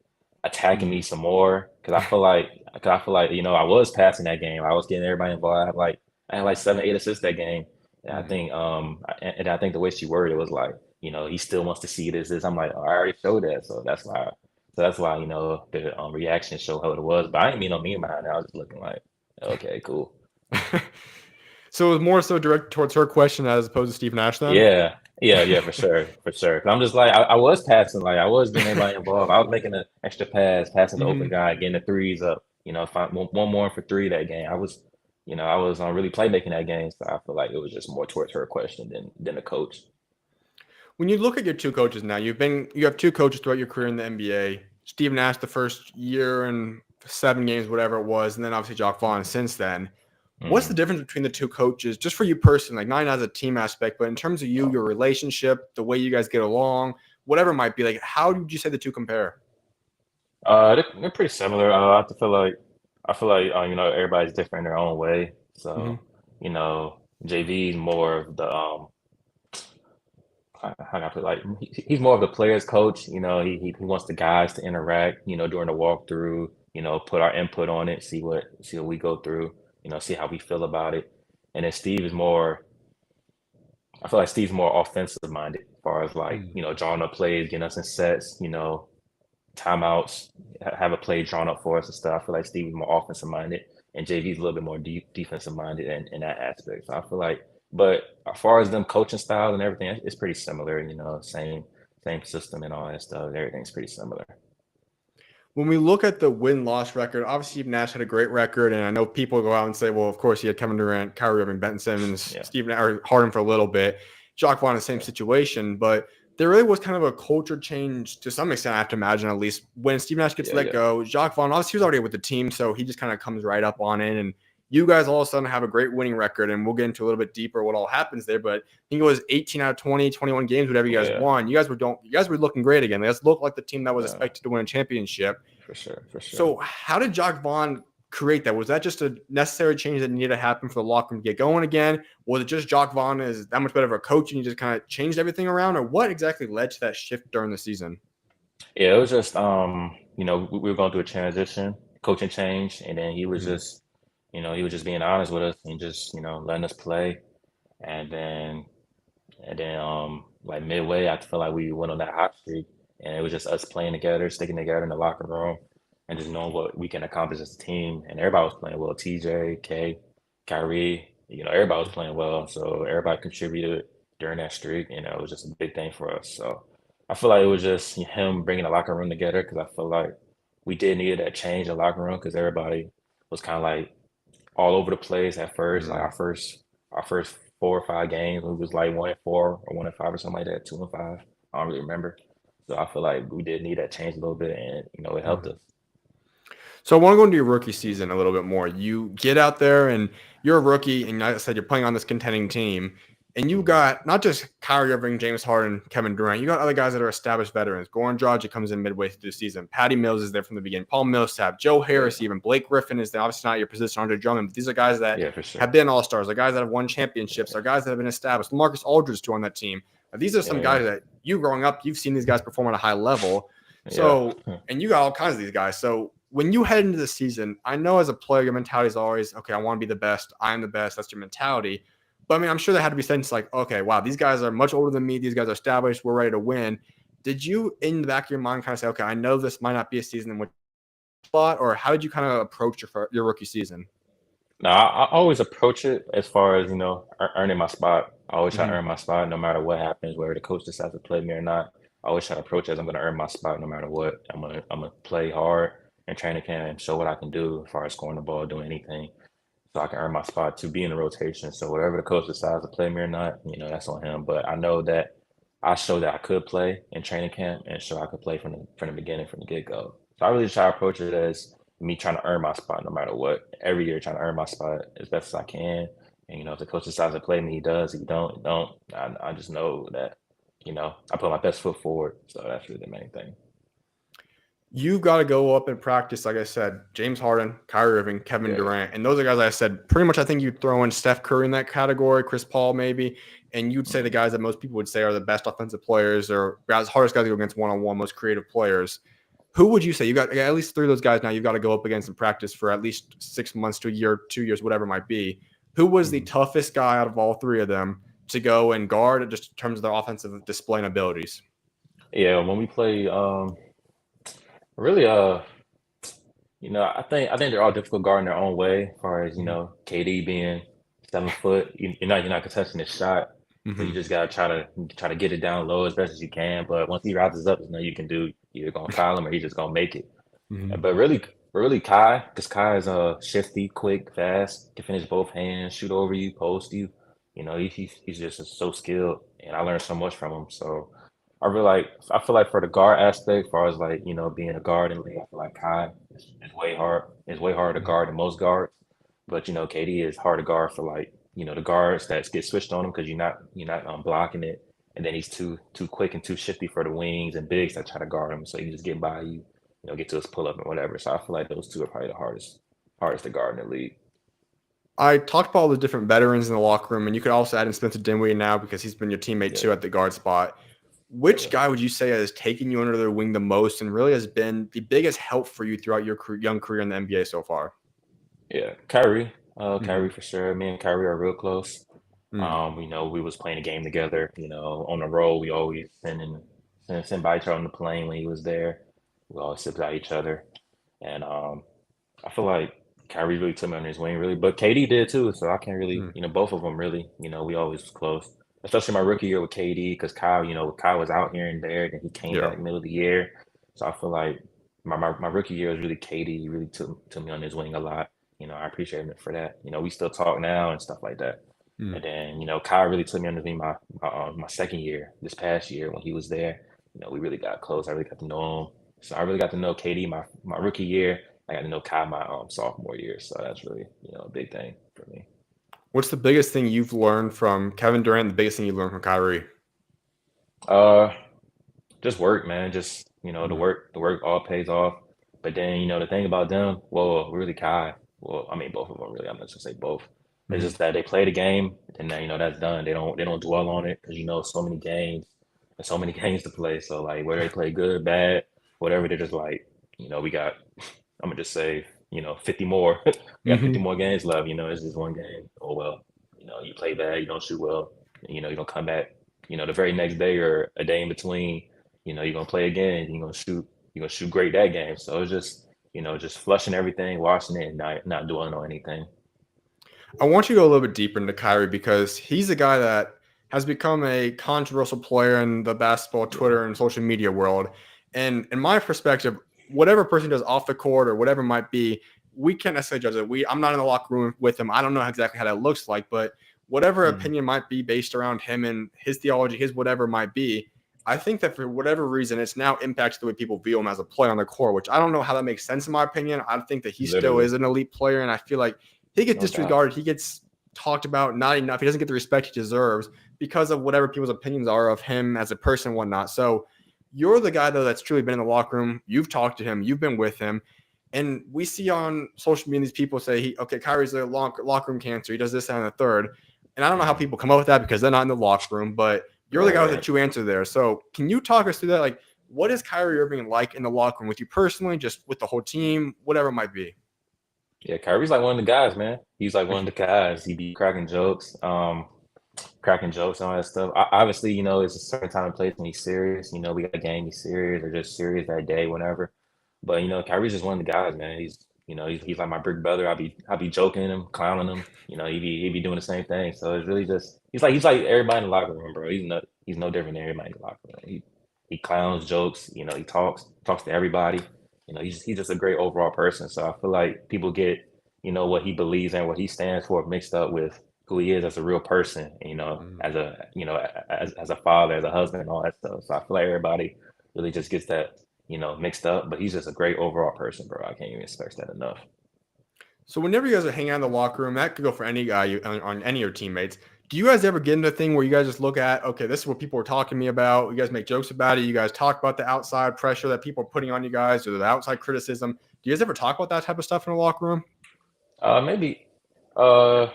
attacking me Mhm. some more because I feel like I was passing that game. I was getting everybody involved. I had like 7, 8 assists that game. And I Mhm. think and I think the way she worded it was like, he still wants to see this. I'm like, oh, I already showed that. So that's why the reaction showed how it was. But I didn't mean no mean behind it. I was just looking like, okay, cool. So it was more so directed towards her question as opposed to Steve Nash then? Yeah, yeah, for sure, for sure. 'Cause I'm just like I was passing, like I was getting everybody involved. I was making an extra pass, passing the open Mhm. guy, getting the threes up. If I one more for three that game, I was on really playmaking that game. So I feel like it was just more towards her question than the coach. When you look at your two coaches now, you have two coaches throughout your career in the NBA. Steve Nash the first year and 7 games, whatever it was, and then obviously Jock Vaughn since then. What's the Mm. difference between the two coaches, just for you personally, like not as a team aspect, but in terms of you, your relationship, the way you guys get along, whatever it might be, like how would you say the two compare? They're pretty similar. I feel like everybody's different in their own way. Mhm. So JV is more of the how can I put it? Like he's more of the players coach. You know, he wants the guys to interact. You know, during the walkthrough. You know, put our input on it, see what we go through. You know, see how we feel about it. And then Steve is more. I feel like Steve's more offensive minded, as far as like Mm. you know, drawing up plays, getting us in sets. You know, timeouts, have a play drawn up for us and stuff. I feel like Steve is more offensive minded, and JV's a little bit more defensive minded in that aspect. So I feel like, but as far as them coaching styles and everything, it's pretty similar. You know, same system and all that stuff. Everything's pretty similar. When we look at the win-loss record, obviously Steve Nash had a great record, and I know people go out and say, well, of course he had Kevin Durant, Kyrie Irving, Ben Simmons, Yeah, Steve or Harden for a little bit, Jacque Vaughn in the same situation, but there really was kind of a culture change to some extent, I have to imagine, at least when Steve Nash gets let yeah, go. Jacque Vaughn, obviously he was already with the team, so he just kind of comes right up on in, and you guys all of a sudden have a great winning record, and we'll get into a little bit deeper what all happens there, but I think it was 18 out of 20, 21 games, whatever you guys yeah, won. You guys were looking great again. You guys looked like the team that was yeah, expected to win a championship. for sure, for sure. So how did Jacque Vaughn create that? Was that just a necessary change that needed to happen for the locker room to get going again? Was it just Jacque Vaughn is that much better of a coach and you just kind of changed everything around? Or what exactly led to that shift during the season? Yeah, it was just you know, we were going through a transition, coaching change, and then he was Mhm. just, you know, he was just being honest with us and just, you know, letting us play. And then like midway, I felt like we went on that hot streak, and it was just us playing together, sticking together in the locker room, and just knowing what we can accomplish as a team. And everybody was playing well. TJ, K, Kyrie, you know, everybody was playing well. So everybody contributed during that streak, and it was just a big thing for us. So I feel like it was just him bringing the locker room together, because I feel like we did need that change in the locker room, because everybody was kind of like all over the place at first. Like Mhm. our first 4 or 5 games, we was like 1-4 or 1-5 or something like that, 2-5. I don't really remember. So I feel like we did need that change a little bit, and you know it helped Mhm. us. So I want to go into your rookie season a little bit more. You get out there and you're a rookie, and like I said, you're playing on this contending team. And you Mhm. got not just Kyrie Irving, James Harden, Kevin Durant. You got other guys that are established veterans. Goran Dragic comes in midway through the season. Patty Mills is there from the beginning. Paul Millsap, Joe Harris, Yeah, even Blake Griffin is there. Obviously not your position, Andre Drummond, but these are guys that yeah, for sure. have been all stars. They're guys that have won championships. They're guys that have been established. Marcus Aldridge too on that team. Now, these are some Yeah, guys that you growing up, you've seen these guys perform at a high level. yeah, So, and you got all kinds of these guys. So when you head into the season, I know as a player, your mentality is always, okay, I want to be the best. I'm the best. That's your mentality. But I mean, I'm sure there had to be sense like, okay, wow, these guys are much older than me. These guys are established. We're ready to win. Did you, in the back of your mind, kind of say, okay, I know this might not be a season in which spot, or how did you kind of approach your rookie season? no, I always approach it as far as, you know, earning my spot. I always try to Mhm. earn my spot no matter what happens, whether the coach decides to play me or not. I always try to approach it as I'm going to earn my spot no matter what. I'm gonna play hard and training camp and show what I can do as far as scoring the ball, doing anything, so I can earn my spot to be in the rotation. So whatever the coach decides to play me or not, you know, that's on him. But I know that I showed that I could play in training camp and show I could play from the beginning, from the get go. So I really try to approach it as me trying to earn my spot no matter what. Every year trying to earn my spot as best as I can. And you know, if the coach decides to play me, he does. If he don't, he don't. I just know that, you know, I put my best foot forward. So that's really the main thing. You've got to go up and practice, like I said, James Harden, Kyrie Irving, Kevin Yeah. Durant. And those are guys I said pretty much I think you'd throw in Steph Curry in that category, Chris Paul maybe. And you'd say the Mhm. guys that most people would say are the best offensive players or guys, hardest guys to go against one-on-one, most creative players. Who would you say? You got at least 3 of those guys now you've got to go up against in practice for at least 6 months to a year, 2 years, whatever it might be. Who was the Mhm. toughest guy out of all 3 of them to go and guard just in terms of their offensive display and abilities? Yeah, when we play, really, you know, I think they're all difficult guard in their own way. As far as you Mhm. know, KD being 7 foot, you're not contesting his shot, so you Mhm. just gotta try to get it down low as best as you can. But once he rises up, there's nothing you can do. You're gonna foul him, or he's just gonna make it. Mhm. But really Kai, because Kai is shifty, quick, fast, can finish both hands, shoot over you, post you. You know, he's just so skilled, and I learned so much from him. So I feel like for the guard aspect, as far as like, you know, being a guard in the league, I feel like Kai is way hard. It's way harder to Mhm. guard than most guards. But you know, KD is hard to guard for like, you know, the guards that get switched on him, because you're not blocking it. And then he's too quick and too shifty for the wings and bigs that try to guard him. So he can just get by you, you know, get to his pull up and whatever. So I feel like those two are probably the hardest to guard in the league. I talked about all the different veterans in the locker room, and you could also add in Spencer Dinwiddie now because he's been your teammate too Yeah. at the guard spot. Which guy would you say has taken you under their wing the most and really has been the biggest help for you throughout your young career in the NBA so far? Yeah, Kyrie. Mhm. Kyrie for sure. Me and Kyrie are real close. Mm. We was playing a game together. On the road, we always send by each other on the plane when he was there. We always sit by each other, and I feel like Kyrie really took me under his wing, really, but KD did too. So I can't really, Mm. both of them really. We always was close, especially my rookie year with KD, because Kyle was out here and there, then he came Yeah. back middle of the year. So I feel like my rookie year was really KD. He really took me under his wing a lot. I appreciate him for that. We still talk now and stuff like that. Mm. And then, Kyle really took me under his wing my second year, this past year when he was there. We really got close. I really got to know him. So I really got to know KD my rookie year. I got to know Kyle my sophomore year. So that's really, a big thing for me. What's the biggest thing you've learned from Kevin Durant? The biggest thing you learned from Kyrie? Just work, man. Just, Mm. the work all pays off. But then, the thing about them, well, really Kai. Well, I mean both of them really. I'm not just gonna say both. It's Mm. just that they play the game and then, that's done. They don't dwell on it because so many games and so many games to play. So like whether they play good, bad, whatever, they're just like, we got I'm gonna just say, 50 more. We got 50 Mhm. more games left, it's just one game. Oh well, you play bad, you don't shoot well, you don't come back, the very next day or a day in between, you're gonna play again, you're gonna shoot great that game. So it's just, just flushing everything, washing it, and not dwelling on anything. I want you to go a little bit deeper into Kyrie because he's a guy that has become a controversial player in the basketball, Yeah. Twitter, and social media world. And in my perspective, whatever person does off the court or whatever it might be, we can't necessarily judge it. I'm not in the locker room with him. I don't know exactly how that looks like, but whatever Mhm. opinion might be based around him and his theology, his whatever might be, I think that for whatever reason, it's now impacted the way people view him as a player on the court, which I don't know how that makes sense in my opinion. I think that he still Literally, is an elite player, and I feel like he gets no doubt. disregarded. He gets talked about not enough. He doesn't get the respect he deserves because of whatever people's opinions are of him as a person and whatnot. So you're the guy, though, that's truly been in the locker room. You've talked to him. You've been with him. And we see on social media, these people say, Kyrie's a locker room cancer. He does this and the third. And I don't know how Mhm. people come up with that because they're not in the locker room, but you're the Right, guy with the right. true answer there. So can you talk us through that? Like, what is Kyrie Irving like in the locker room with you personally, just with the whole team, whatever it might be? Yeah, Kyrie's like one of the guys, man. He's like one of the guys. He be cracking jokes and all that stuff. Obviously, it's a certain time and place when he's serious. We got a game, he's serious, or just serious that day, whenever. But Kyrie's just one of the guys, man. He's like my big brother. I be joking him, clowning him. He be doing the same thing. So it's really just he's like everybody in the locker room, bro. He's no different than everybody in the locker room. He clowns, jokes. He talks to everybody. He's just a great overall person. So I feel like people get what he believes and what he stands for mixed up with who he is as a real person, Mhm. as a father, as a husband, and all that stuff. So I feel like everybody really just gets that, mixed up. But he's just a great overall person, bro. I can't even express that enough. So whenever you guys are hanging out in the locker room, that could go for any guy on any of your teammates. Do you guys ever get into a thing where you guys just look at, okay, this is what people are talking to me about? You guys make jokes about it. You guys talk about the outside pressure that people are putting on you guys or the outside criticism. Do you guys ever talk about that type of stuff in the locker room? Maybe, uh,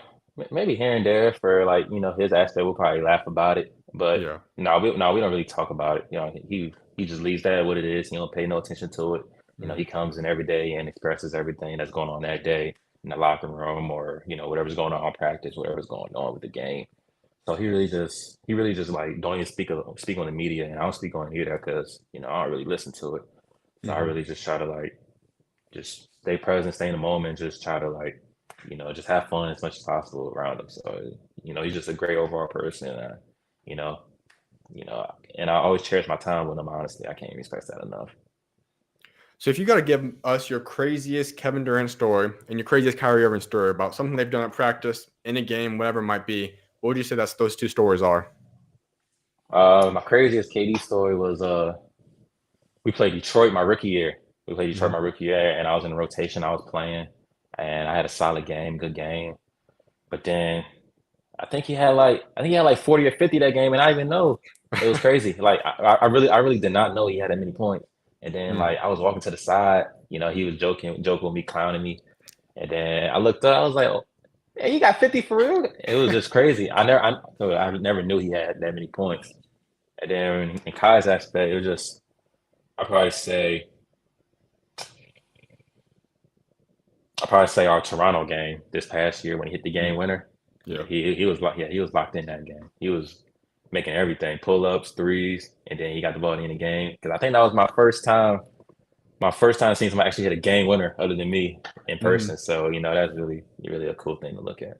maybe here and there for like his aspect, we'll probably laugh about it. But Yeah. no, we don't really talk about it. He just leaves that what it is. He don't pay no attention to it. Mm. He comes in every day and expresses everything that's going on that day in the locker room or whatever's going on practice, whatever's going on with the game. So he really just like don't even speak on the media, and I don't speak on it either because I don't really listen to it. So I Hmm. really just try to like just stay present, stay in the moment, just try to like just have fun as much as possible around him. So he's just a great overall person, you know, you know, and I always cherish my time with him. Honestly, I can't even express that enough. So if you got to give us your craziest Kevin Durant story and your craziest Kyrie Irving story about something they've done at practice, in a game, whatever it might be, what would you say that's those two stories are? My craziest KD story was we played Detroit my rookie year. We played Detroit Mhm. my rookie year, and I was in rotation. I was playing, and I had a solid game, good game. But then I think he had like 40 or 50 that game, and I didn't even know. It was crazy. Like I really did not know he had that many points. And then Mm. like I was walking to the side, he was joking with me, clowning me. And then I looked up, I was like, oh. Yeah, he got 50 for real. It was just crazy. I never knew he had that many points. And then in Kai's aspect, it was just I probably say I probably say our Toronto game this past year when he hit the game winner. Yeah. He was like he was locked in that game. He was making everything pull ups, threes, and then he got the ball in the game. Because I think that was my first time seeing somebody actually hit a game winner other than me in Mhm. person. So that's really a cool thing to look at.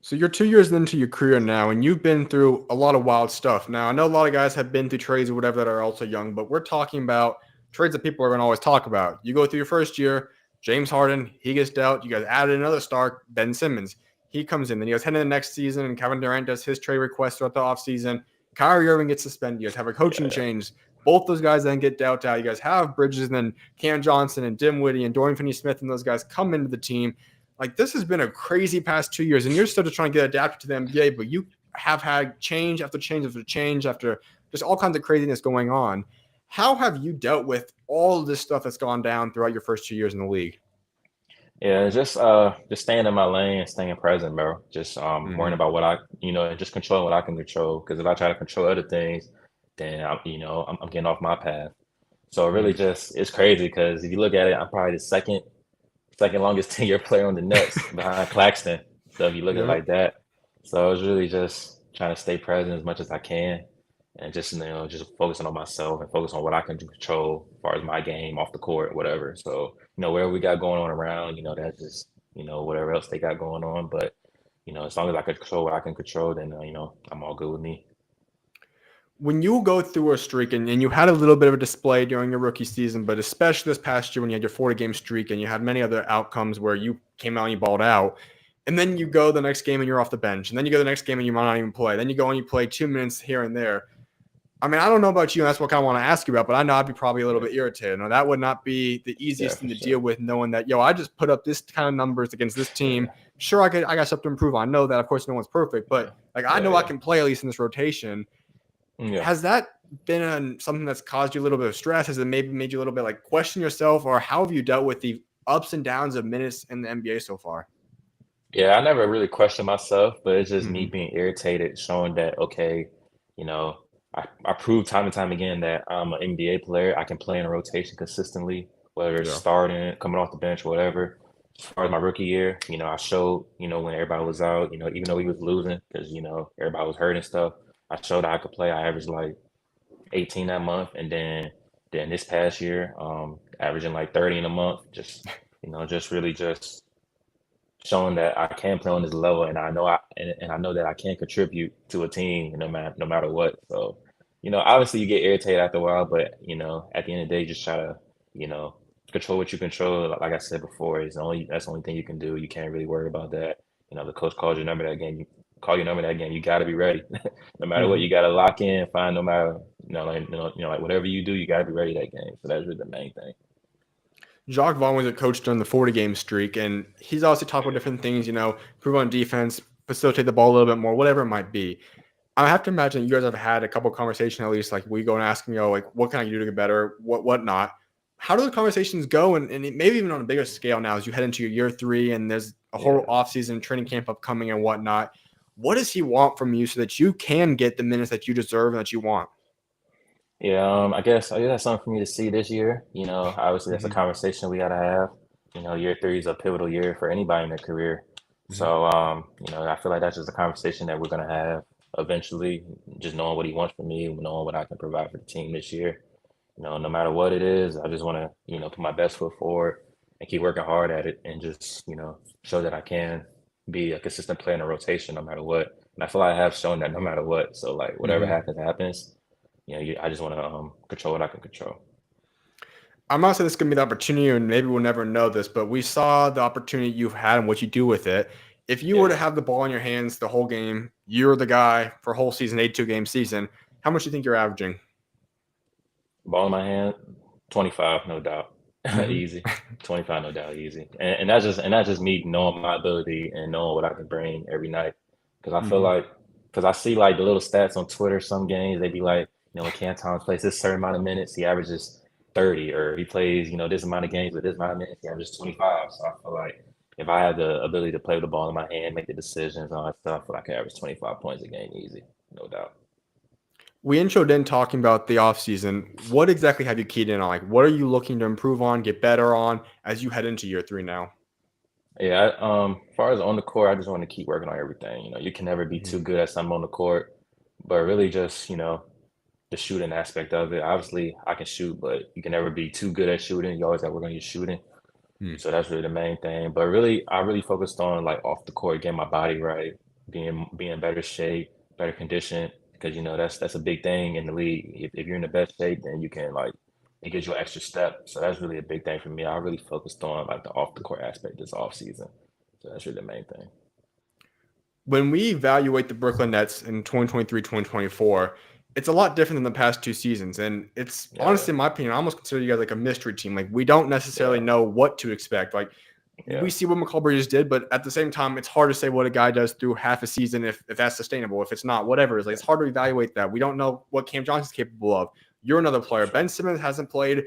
So you're 2 years into your career now, and you've been through a lot of wild stuff. Now, I know a lot of guys have been through trades or whatever that are also young, but we're talking about trades that people are going to always talk about. You go through your first year, James Harden, he gets dealt. You guys added another star, Ben Simmons. He comes in. Then you guys head into the next season, and Kevin Durant does his trade request throughout the offseason. Kyrie Irving gets suspended. You guys have a coaching Yeah, change. Both those guys then get dealt out. You guys have Bridges, and then Cam Johnson and Dinwiddie and Dorian Finney-Smith and those guys come into the team. Like, this has been a crazy past 2 years, and you're still just trying to get adapted to the NBA, but you have had change after change after change after just all kinds of craziness going on. How have you dealt with all of this stuff that's gone down throughout your first 2 years in the league? yeah. Just staying in my lane and staying present, bro. Just worrying about what just controlling what I can control. Because if I try to control other things, then I'm getting off my path. So it really just it's crazy because if you look at it, I'm probably the second longest tenure player on the Nets behind Claxton. So if you look at it Yep. like that, so it's really just trying to stay present as much as I can, and just just focusing on myself and focus on what I can control as far as my game off the court, whatever. So whatever we got going on around, that's just whatever else they got going on. But as long as I can control what I can control, then I'm all good with me. When you go through a streak and you had a little bit of a display during your rookie season, but especially this past year when you had your 40-game streak and you had many other outcomes where you came out and you balled out, and then you go the next game and you're off the bench, and then you go the next game and you might not even play, then you go and you play 2 minutes here and there. I mean, I don't know about you, and that's what I kind of want to ask you about, but I know I'd be probably a little Yeah, bit irritated. Now, that would not be the yeah, easiest thing for to sure. deal with, knowing that, I just put up this kind of numbers against this team. Yeah, Sure, I got stuff to improve on. I know that, of course, no one's perfect, but yeah, like I yeah, know I yeah, can play at least in this rotation. yeah. Has that been something that's caused you a little bit of stress? Has it maybe made you a little bit like question yourself, or how have you dealt with the ups and downs of minutes in the NBA so far? Yeah, I never really questioned myself, but it's just me Mm-hmm. being irritated, showing that okay, you know, I proved time and time again that I'm an NBA player. I can play in a rotation consistently, whether it's Yeah. starting, coming off the bench, whatever. As far as my rookie year, I showed, when everybody was out, even though we was losing, because everybody was hurt and stuff, I showed I could play. I averaged like 18 that month, and then this past year, averaging like 30 in a month. Just really just showing that I can play on this level, and I know that I can contribute to a team no matter what. So, obviously you get irritated after a while, but at the end of the day, just try to you know control what you control. Like I said before, that's the only thing you can do. You can't really worry about that. The coach calls your number that game. You call your number that game. You got to be ready, no matter what. Mm-hmm. You got to lock in, find no matter like whatever you do, you got to be ready that game. So that's really the main thing. Jacques Vaughn was a coach during the 40-game streak, and he's obviously talked about different things, improve on defense, facilitate the ball a little bit more, whatever it might be. I have to imagine you guys have had a couple of conversations at least, like we go and ask him, like what can I do to get better, what not. How do the conversations go, and maybe even on a bigger scale now as you head into your year 3 and there's a whole Yeah. offseason training camp upcoming and whatnot? What does he want from you so that you can get the minutes that you deserve and that you want? Yeah, I guess that's something for me to see this year. Obviously that's a Mm-hmm. conversation we gotta have. Year 3 is a pivotal year for anybody in their career. Mm-hmm. So, I feel like that's just a conversation that we're gonna have eventually, just knowing what he wants from me, knowing what I can provide for the team this year. No matter what it is, I just wanna, put my best foot forward and keep working hard at it and just, show that I can be a consistent player in a rotation no matter what. And I feel like I have shown that no matter what. So like whatever Mm-hmm. happens, happens. I just want to control what I can control. I'm not saying this is going to be the opportunity, and maybe we'll never know this, but we saw the opportunity you've had and what you do with it. If you were to Yeah, have the ball in your hands the whole game, you're the guy for a whole season, 82-game season. How much do you think you're averaging? ball in my hand, 25, no doubt, Mm-hmm. easy. 25, no doubt, easy. And that's just me knowing my ability and knowing what I can bring every night. Because I feel Mm-hmm. like, because I see like the little stats on Twitter. Some games they be like, when Cam Thomas plays this certain amount of minutes, he averages 30, or he plays this amount of games with this amount of minutes, he averages 25. So I feel like if I had the ability to play with the ball in my hand, make the decisions, all that stuff, I feel like I could average 25 points a game easy, no doubt. We introed in talking about the offseason. What exactly have you keyed in on? Like, what are you looking to improve on, get better on as you head into year 3 now? Yeah, as far as on the court, I just want to keep working on everything. You can never be too good at something on the court, but really just, the shooting aspect of it. Obviously, I can shoot, but you can never be too good at shooting. You always got to work on your shooting. Hmm. So that's really the main thing. But really, I really focused on like off the court, getting my body right, being in better shape, better condition, because that's a big thing in the league. If you're in the best shape, then you can like it gives you an extra step. So that's really a big thing for me. I really focused on like the off the court aspect this off season. So that's really the main thing. When we evaluate the Brooklyn Nets in 2023, 2024, it's a lot different than the past 2 seasons. And it's Yeah, honestly, in my opinion, I almost consider you guys like a mystery team. Like, we don't necessarily yeah, know what to expect. Like, yeah, we see what McCall Bridges did, but at the same time, it's hard to say what a guy does through half a season if that's sustainable. If it's not, whatever. It's like it's hard to evaluate that. We don't know what Cam Johnson's capable of. You're another player. sure. Ben Simmons hasn't played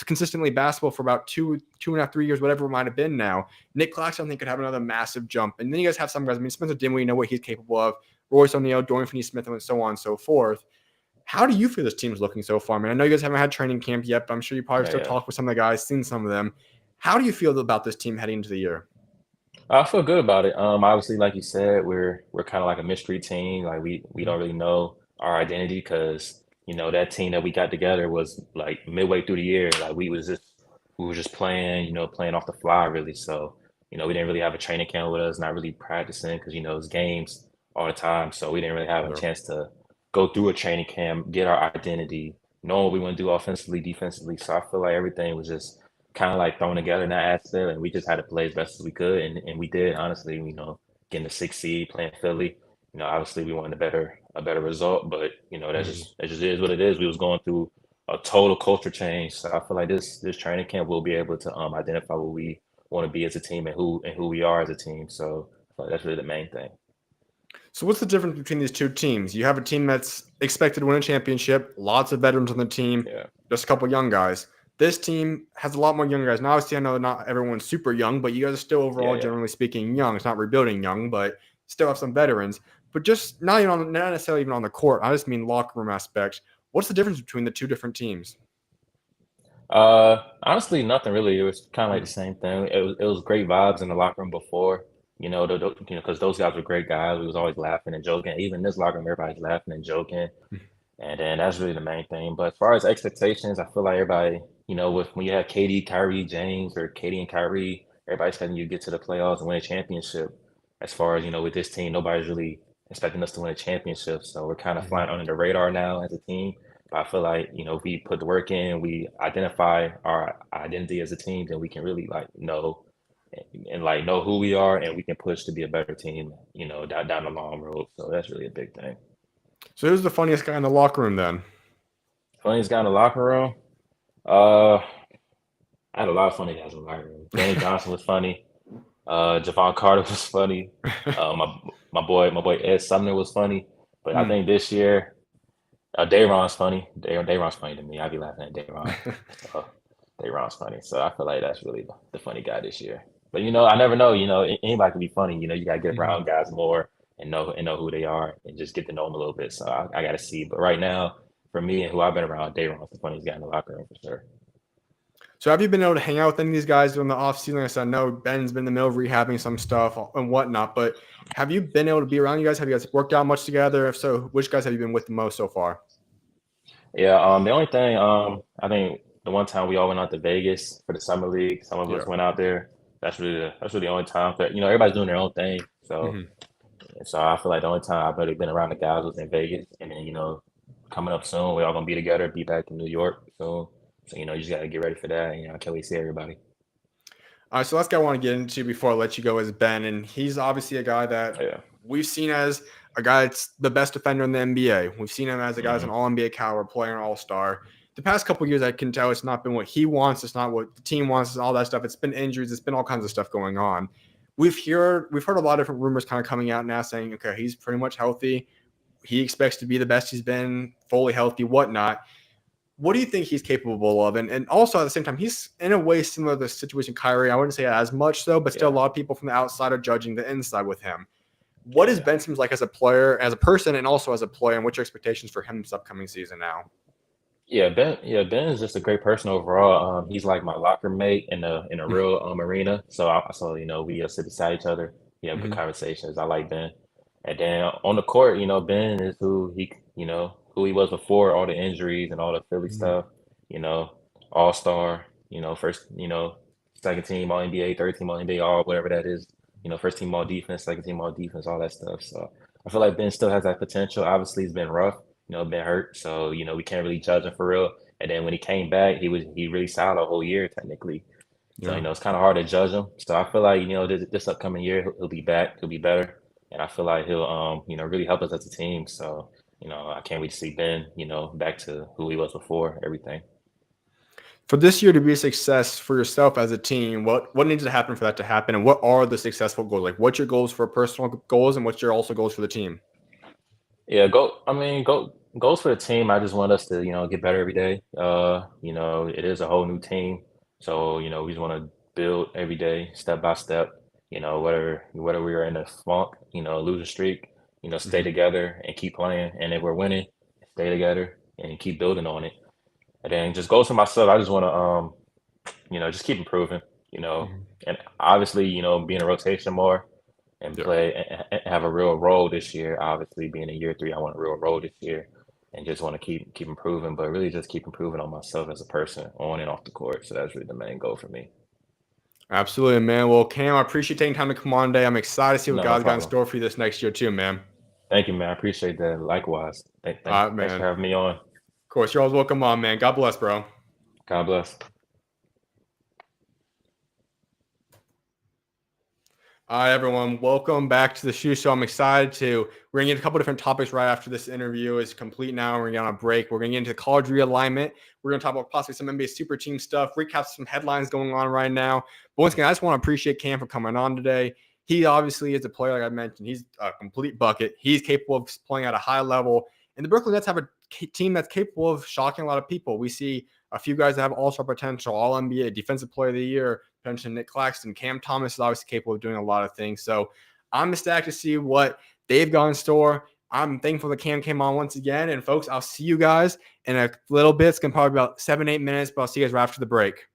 consistently basketball for about 2.5, 3 years, whatever it might have been now. Nick Claxton, I think, could have another massive jump. And then you guys have some guys. I mean, Spencer Dinwiddie, you know what he's capable of. Royce O'Neal, Dorian Finney-Smith, and so on and so forth. How do you feel this team's looking so far? I mean, I know you guys haven't had training camp yet, but I'm sure you probably Yeah, still yeah. talk with some of the guys, seen some of them. How do you feel about this team heading into the year? I feel good about it. Obviously, like you said, we're kind of like a mystery team. Like we don't really know our identity because that team that we got together was like midway through the year. Like we were just playing, playing off the fly really. So we didn't really have a training camp with us, not really practicing because it's games all the time. So we didn't really have a Sure. chance to go through a training camp, get our identity, know what we want to do offensively, defensively. So I feel like everything was just kind of like thrown together in that aspect, and we just had to play as best as we could, and we did. Honestly, getting the 6 seed, playing Philly. Obviously we wanted a better result, but that just is what it is. We was going through a total culture change, so I feel like this training camp will be able to identify what we want to be as a team and who we are as a team. So I feel like that's really the main thing. So what's the difference between these two teams? You have a team that's expected to win a championship, lots of veterans on the team, Yeah, just a couple young guys. This team has a lot more young guys. Now, obviously, I know not everyone's super young, but you guys are still yeah, overall, yeah. generally speaking, young. It's not rebuilding young, but still have some veterans. But just not necessarily even on the court. I just mean locker room aspects. What's the difference between the two different teams? Honestly, nothing really. It was kind of like the same thing. It was great vibes in the locker room before, because those guys were great guys. We was always laughing and joking. Even this locker room, everybody's laughing and joking, and then that's really the main thing. But as far as expectations, I feel like everybody, when you have KD, Kyrie, James, or KD and Kyrie, everybody's expecting you to get to the playoffs and win a championship. As far as with this team, nobody's really expecting us to win a championship. So we're kind of flying under the radar now as a team. But I feel like, if we put the work in, we identify our identity as a team, then we can really like know and like know who we are, and we can push to be a better team, down the long road. So that's really a big thing. So who's the funniest guy in the locker room then? Funniest guy in the locker room. Uh, I had a lot of funny guys in the locker room. James Johnson was funny. Javon Carter was funny. My boy Ed Sumner was funny. But I Hmm. think this year, Dayron's funny. Dayron's funny to me. I be laughing at Dayron. Uh, Dayron's funny. So I feel like that's really the funny guy this year. But I never know. Anybody can be funny. You gotta get around guys more and know who they are and just get to know them a little bit. So I gotta see. But right now, for me and who I've been around, Dayron's the funniest guy in the locker room for sure. So have you been able to hang out with any of these guys during the offseason? Like I said, I know Ben's been in the middle of rehabbing some stuff and whatnot, but have you been able to be around you guys? Have you guys worked out much together? If so, which guys have you been with the most so far? Yeah. The only thing I think the one time we all went out to Vegas for the summer league, some of Yeah. us went out there. That's really the only time. But everybody's doing their own thing. So. Mhm. So I feel like the only time I've really been around the guys was in Vegas, and then coming up soon, we're all gonna be together, be back in New York soon. So you just gotta get ready for that. I can't wait to see everybody. All right, so last guy I want to get into before I let you go is Ben, and he's obviously a guy that Yeah. we've seen as a guy that's the best defender in the NBA. We've seen him as a guy that's an Hmm. All-NBA caliber player, an All-Star. The past couple of years, I can tell it's not been what he wants. It's not what the team wants. It's all that stuff. It's been injuries. It's been all kinds of stuff going on. We've heard a lot of different rumors kind of coming out now saying, okay, he's pretty much healthy. He expects to be the best he's been, fully healthy, whatnot. what do you think he's capable of? And also at the same time, he's in a way similar to the situation Kyrie. I wouldn't say as much so, but still a lot of people from the outside are judging the inside with him. What is Ben Simmons like as a player, as a person, and also as a player, and what's your expectations for him this upcoming season now? Ben is just a great person overall. He's like my locker mate in a real arena. So we sit beside each other. We have good conversations. I like Ben. And then on the court, Ben is who he was before all the injuries and all the Philly stuff. All-star. First, second team All NBA, third team All NBA, all whatever that is. First team All Defense, second team All Defense, all that stuff. So I feel like Ben still has that potential. Obviously, it's been rough. Been hurt, so we can't really judge him for real. And then when he came back, he really solid a whole year technically. So it's kind of hard to judge him. So I feel like this upcoming year he'll be back, he'll be better, and I feel like he'll really help us as a team. So I can't wait to see Ben back to who he was before everything. For this year to be a success for yourself as a team, what needs to happen for that to happen, and what are the successful goals? Like, what's your goals for personal goals, and what's your also goals for the team? Yeah, goals for the team. I just want us to, get better every day. It is a whole new team. So, we just want to build every day, step by step, whether we're in a funk, losing streak, stay together and keep playing. And if we're winning, stay together and keep building on it. And then just goals for myself. I just want to, just keep improving, and obviously, be in a rotation more. And play and have a real role this year. Obviously, being in year 3, I want a real role this year, and just want to keep improving. But really, just keep improving on myself as a person, on and off the court. So that's really the main goal for me. Absolutely, man. Well, Cam, I appreciate taking time to come on today. I'm excited to see what God's got in store for you this next year too, man. Thank you, man. I appreciate that. Likewise. Thanks for having me on. Of course, you're always welcome on, man. God bless, bro. God bless. All right, everyone. Welcome back to the SchuZ Show. I'm excited we're going to get a couple different topics right after this interview is complete now. We're going to get on a break. We're going to get into college realignment. We're going to talk about possibly some NBA super team stuff, recap some headlines going on right now. But once again, I just want to appreciate Cam for coming on today. He obviously is a player, like I mentioned. He's a complete bucket. He's capable of playing at a high level. And the Brooklyn Nets have a team that's capable of shocking a lot of people. We see a few guys that have all-star potential, all-NBA, defensive player of the year, mentioned Nick Claxton. Cam Thomas is obviously capable of doing a lot of things. So I'm ecstatic to see what they've got in store. I'm thankful that Cam came on once again. And folks, I'll see you guys in a little bit. It's going to probably be about 7-8 minutes, but I'll see you guys right after the break.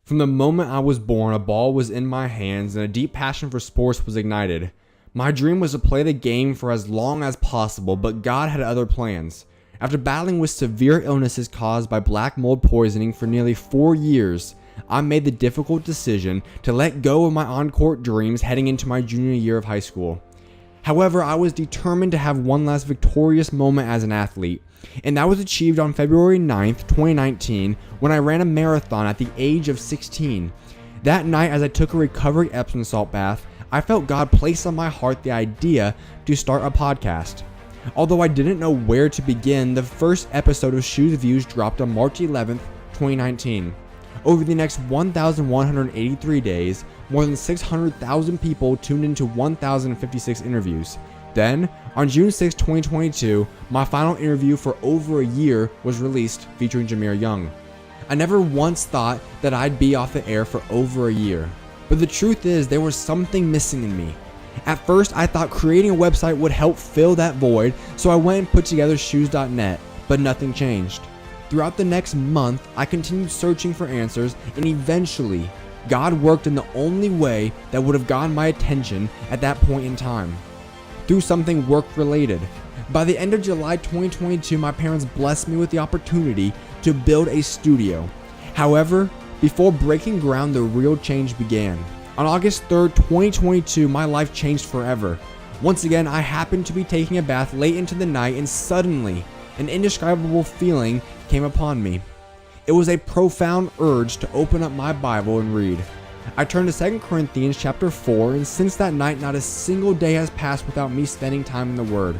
From the moment I was born, a ball was in my hands and a deep passion for sports was ignited. My dream was to play the game for as long as possible, but God had other plans. After battling with severe illnesses caused by black mold poisoning for nearly 4 years, I made the difficult decision to let go of my on-court dreams heading into my junior year of high school. However, I was determined to have one last victorious moment as an athlete, and that was achieved on February 9th, 2019, when I ran a marathon at the age of 16. That night, as I took a recovery Epsom salt bath, I felt God place on my heart the idea to start a podcast. Although I didn't know where to begin, the first episode of SchuZ Views dropped on March 11th, 2019. Over the next 1,183 days, more than 600,000 people tuned into 1,056 interviews. Then, on June 6, 2022, my final interview for over a year was released featuring Jameer Young. I never once thought that I'd be off the air for over a year. But the truth is, there was something missing in me. At first, I thought creating a website would help fill that void, so I went and put together SchuZ.net, but nothing changed. Throughout the next month, I continued searching for answers, and eventually, God worked in the only way that would have gotten my attention at that point in time. Through something work-related. By the end of July 2022, my parents blessed me with the opportunity to build a studio. However, before breaking ground, the real change began. On August 3rd, 2022, my life changed forever. Once again, I happened to be taking a bath late into the night, and suddenly, an indescribable feeling came upon me. It was a profound urge to open up my Bible and read. I turned to 2 Corinthians chapter 4, and since that night, not a single day has passed without me spending time in the Word.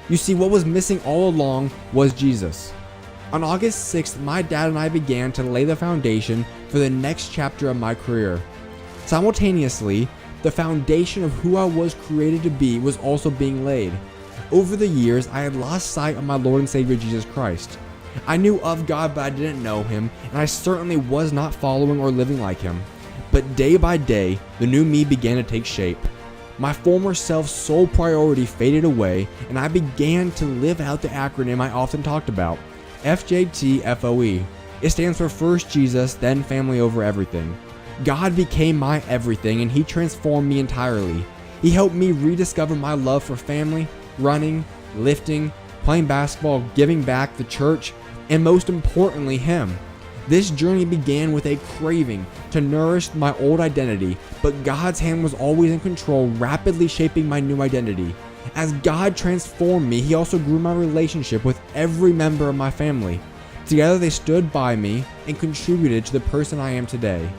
You see, what was missing all along was Jesus. On August 6th, my dad and I began to lay the foundation for the next chapter of my career. Simultaneously, the foundation of who I was created to be was also being laid. Over the years, I had lost sight of my Lord and Savior Jesus Christ. I knew of God, but I didn't know Him, and I certainly was not following or living like Him. But day by day, the new me began to take shape. My former self's sole priority faded away, and I began to live out the acronym I often talked about, FJTFOE. It stands for First Jesus, then Family Over Everything. God became my everything, and He transformed me entirely. He helped me rediscover my love for family, running, lifting, playing basketball, giving back, the church, and most importantly, Him. This journey began with a craving to nourish my old identity, but God's hand was always in control, rapidly shaping my new identity. As God transformed me, He also grew my relationship with every member of my family. Together they stood by me and contributed to the person I am today.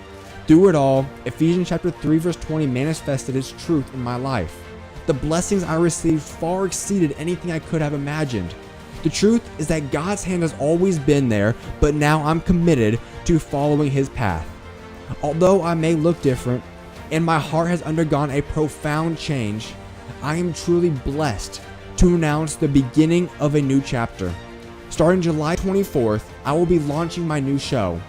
Through it all, Ephesians chapter 3 verse 20 manifested its truth in my life. The blessings I received far exceeded anything I could have imagined. The truth is that God's hand has always been there, but now I'm committed to following His path. Although I may look different, and my heart has undergone a profound change, I am truly blessed to announce the beginning of a new chapter. Starting July 24th, I will be launching my new show,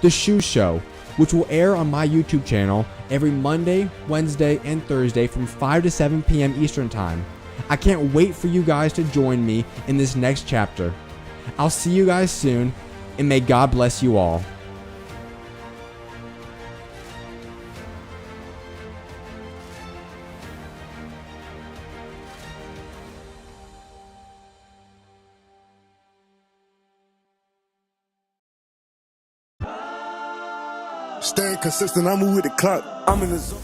the SchuZ Show, which will air on my YouTube channel every Monday, Wednesday, and Thursday from 5 to 7 p.m. Eastern Time. I can't wait for you guys to join me in this next chapter. I'll see you guys soon, and may God bless you all. Staying consistent, I move with the clock. I'm in the zone.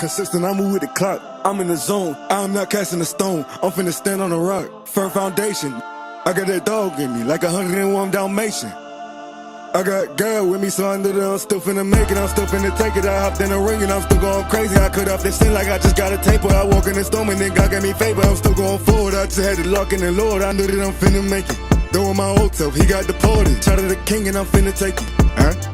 Consistent, I move with the clock. I'm in the zone. I'm not casting a stone. I'm finna stand on a rock. Firm foundation. I got that dog in me, like 101 Dalmatian. I got girl with me, so I know that I'm still finna make it. I'm still finna take it. I hopped in the ring and I'm still going crazy. I cut off this sin like I just got a taper. I walk in the storm and then God gave me favor. I'm still going forward. I just had to lock in the Lord. I knew that I'm finna make it. Doing my old self, he got deported. Shout out to the king and I'm finna take it.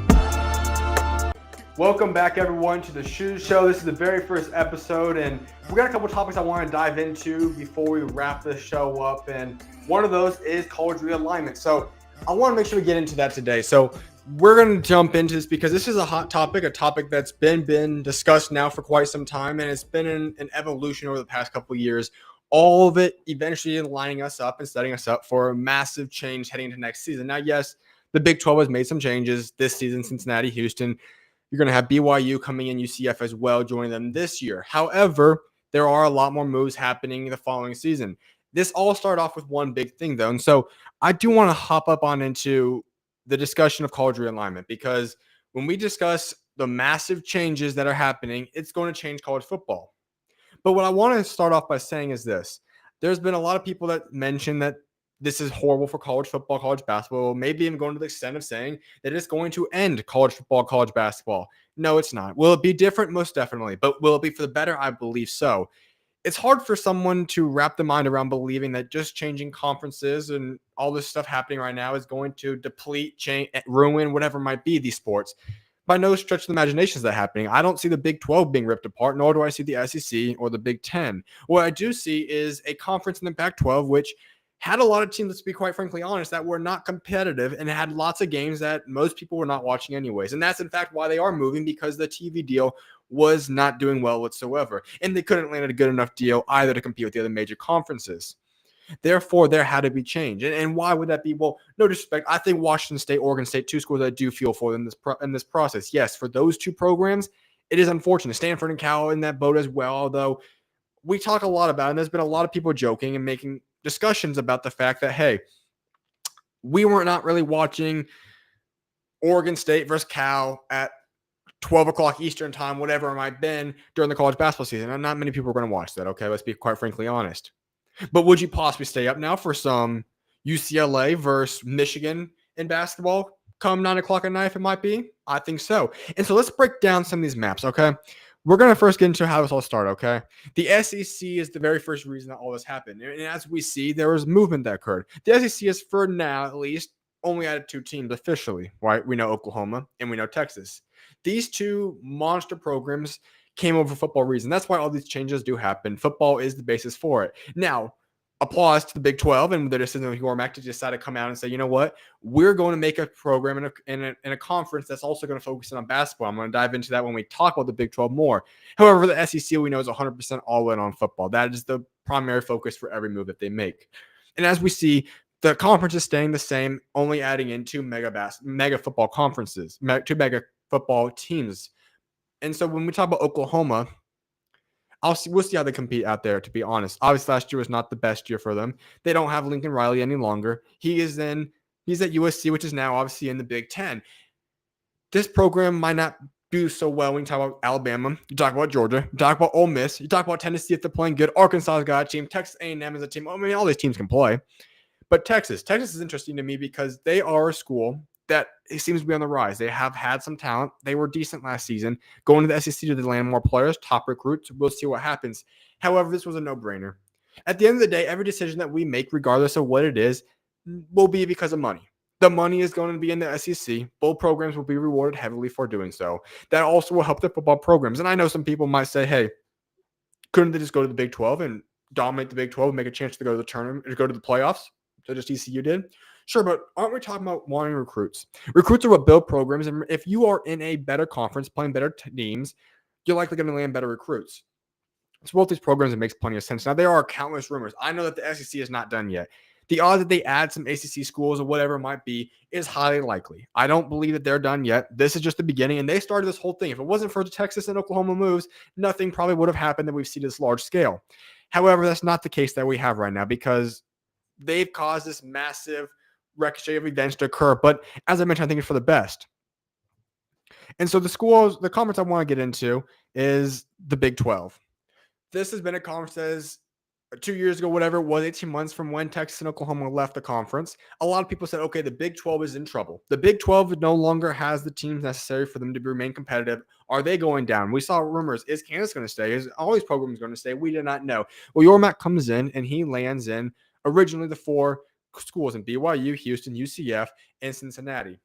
Welcome back, everyone, to the SchuZ Show. This is the very first episode, and we got a couple topics I want to dive into before we wrap the show up, and one of those is college realignment. So I want to make sure we get into that today. So we're going to jump into this because this is a hot topic, a topic that's been discussed now for quite some time, and it's been an evolution over the past couple of years. All of it eventually lining us up and setting us up for a massive change heading into next season. Now, yes, the Big 12 has made some changes this season. Cincinnati, Houston. You're going to have BYU coming in, UCF as well, joining them this year. However, there are a lot more moves happening the following season. This all started off with one big thing, though. And so I do want to hop up on into the discussion of college realignment, because when we discuss the massive changes that are happening, it's going to change college football. But what I want to start off by saying is this. There's been a lot of people that mention that this is horrible for college football, college basketball, maybe even going to the extent of saying that it's going to end college football, college basketball. No, it's not. Will it be different? Most definitely. But will it be for the better? I believe so. It's hard for someone to wrap their mind around believing that just changing conferences and all this stuff happening right now is going to deplete, change, ruin, whatever might be these sports. By no stretch of the imagination is that happening. I don't see the Big 12 being ripped apart, nor do I see the SEC or the Big 10. What I do see is a conference in the Pac-12, which had a lot of teams, let's be quite frankly honest, that were not competitive and had lots of games that most people were not watching anyways. And that's, in fact, why they are moving, because the TV deal was not doing well whatsoever. And they couldn't land a good enough deal either to compete with the other major conferences. Therefore, there had to be change. And why would that be? Well, no disrespect. I think Washington State, Oregon State, two schools I do feel for in this process. Yes, for those two programs, it is unfortunate. Stanford and Cal in that boat as well, although we talk a lot about it, and there's been a lot of people joking and making discussions about the fact that, hey, we were not really watching Oregon State versus Cal at 12 o'clock Eastern time, whatever it might have been, during the college basketball season. And not many people are going to watch that, okay? Let's be quite frankly honest. But would you possibly stay up now for some UCLA versus Michigan in basketball come 9 o'clock at night if it might be? I think so. And so let's break down some of these maps, okay? We're going to first get into how this all started, okay? The SEC is the very first reason that all this happened. And as we see, there was movement that occurred. The SEC is, for now at least, only added two teams officially, right? We know Oklahoma and we know Texas. These two monster programs came over for football reasons. That's why all these changes do happen. Football is the basis for it. Now, applause to the Big 12 and their decision of Yormack to decide to come out and say, you know what, we're going to make a program in a conference that's also going to focus on basketball. I'm going to dive into that when we talk about the Big 12 more. However, the SEC we know is 100% all in on football. That is the primary focus for every move that they make. And as we see, the conference is staying the same, only adding in two mega football conferences, two mega football teams. And so when we talk about Oklahoma, we'll see how they compete out there, to be honest. Obviously, last year was not the best year for them. They don't have Lincoln Riley any longer. He's at USC, which is now obviously in the Big 10. This program might not do so well when you talk about Alabama. You talk about Georgia. You talk about Ole Miss. You talk about Tennessee if they're playing good. Arkansas's got a team. Texas A&M is a team. I mean, all these teams can play. But Texas is interesting to me because they are a school that it seems to be on the rise. They have had some talent. They were decent last season. Going to the SEC to land more players, top recruits. We'll see what happens. However, this was a no-brainer. At the end of the day, every decision that we make, regardless of what it is, will be because of money. The money is going to be in the SEC. Both programs will be rewarded heavily for doing so. That also will help the football programs. And I know some people might say, hey, couldn't they just go to the Big 12 and dominate the Big 12 and make a chance to go to the tournament or go to the playoffs? So just ECU did? Sure, but aren't we talking about wanting recruits? Recruits are what build programs, and if you are in a better conference, playing better teams, you're likely going to land better recruits. So both these programs, it makes plenty of sense. Now, there are countless rumors. I know that the SEC is not done yet. The odds that they add some ACC schools or whatever it might be is highly likely. I don't believe that they're done yet. This is just the beginning, and they started this whole thing. If it wasn't for the Texas and Oklahoma moves, nothing probably would have happened that we've seen this large scale. However, that's not the case that we have right now because they've caused this massive ricochet of events to occur. But as I mentioned, I think it's for the best. And so the conference I want to get into is the Big 12. This has been a conference that is 2 years ago, whatever it was, 18 months from when Texas and Oklahoma left the conference. A lot of people said, okay, the Big 12 is in trouble. The Big 12 no longer has the teams necessary for them to remain competitive. Are they going down? We saw rumors. Is Kansas going to stay? Is all these programs going to stay? We did not know. Well, Yormark comes in and he lands in originally the 4 schools in BYU, Houston, UCF, and Cincinnati.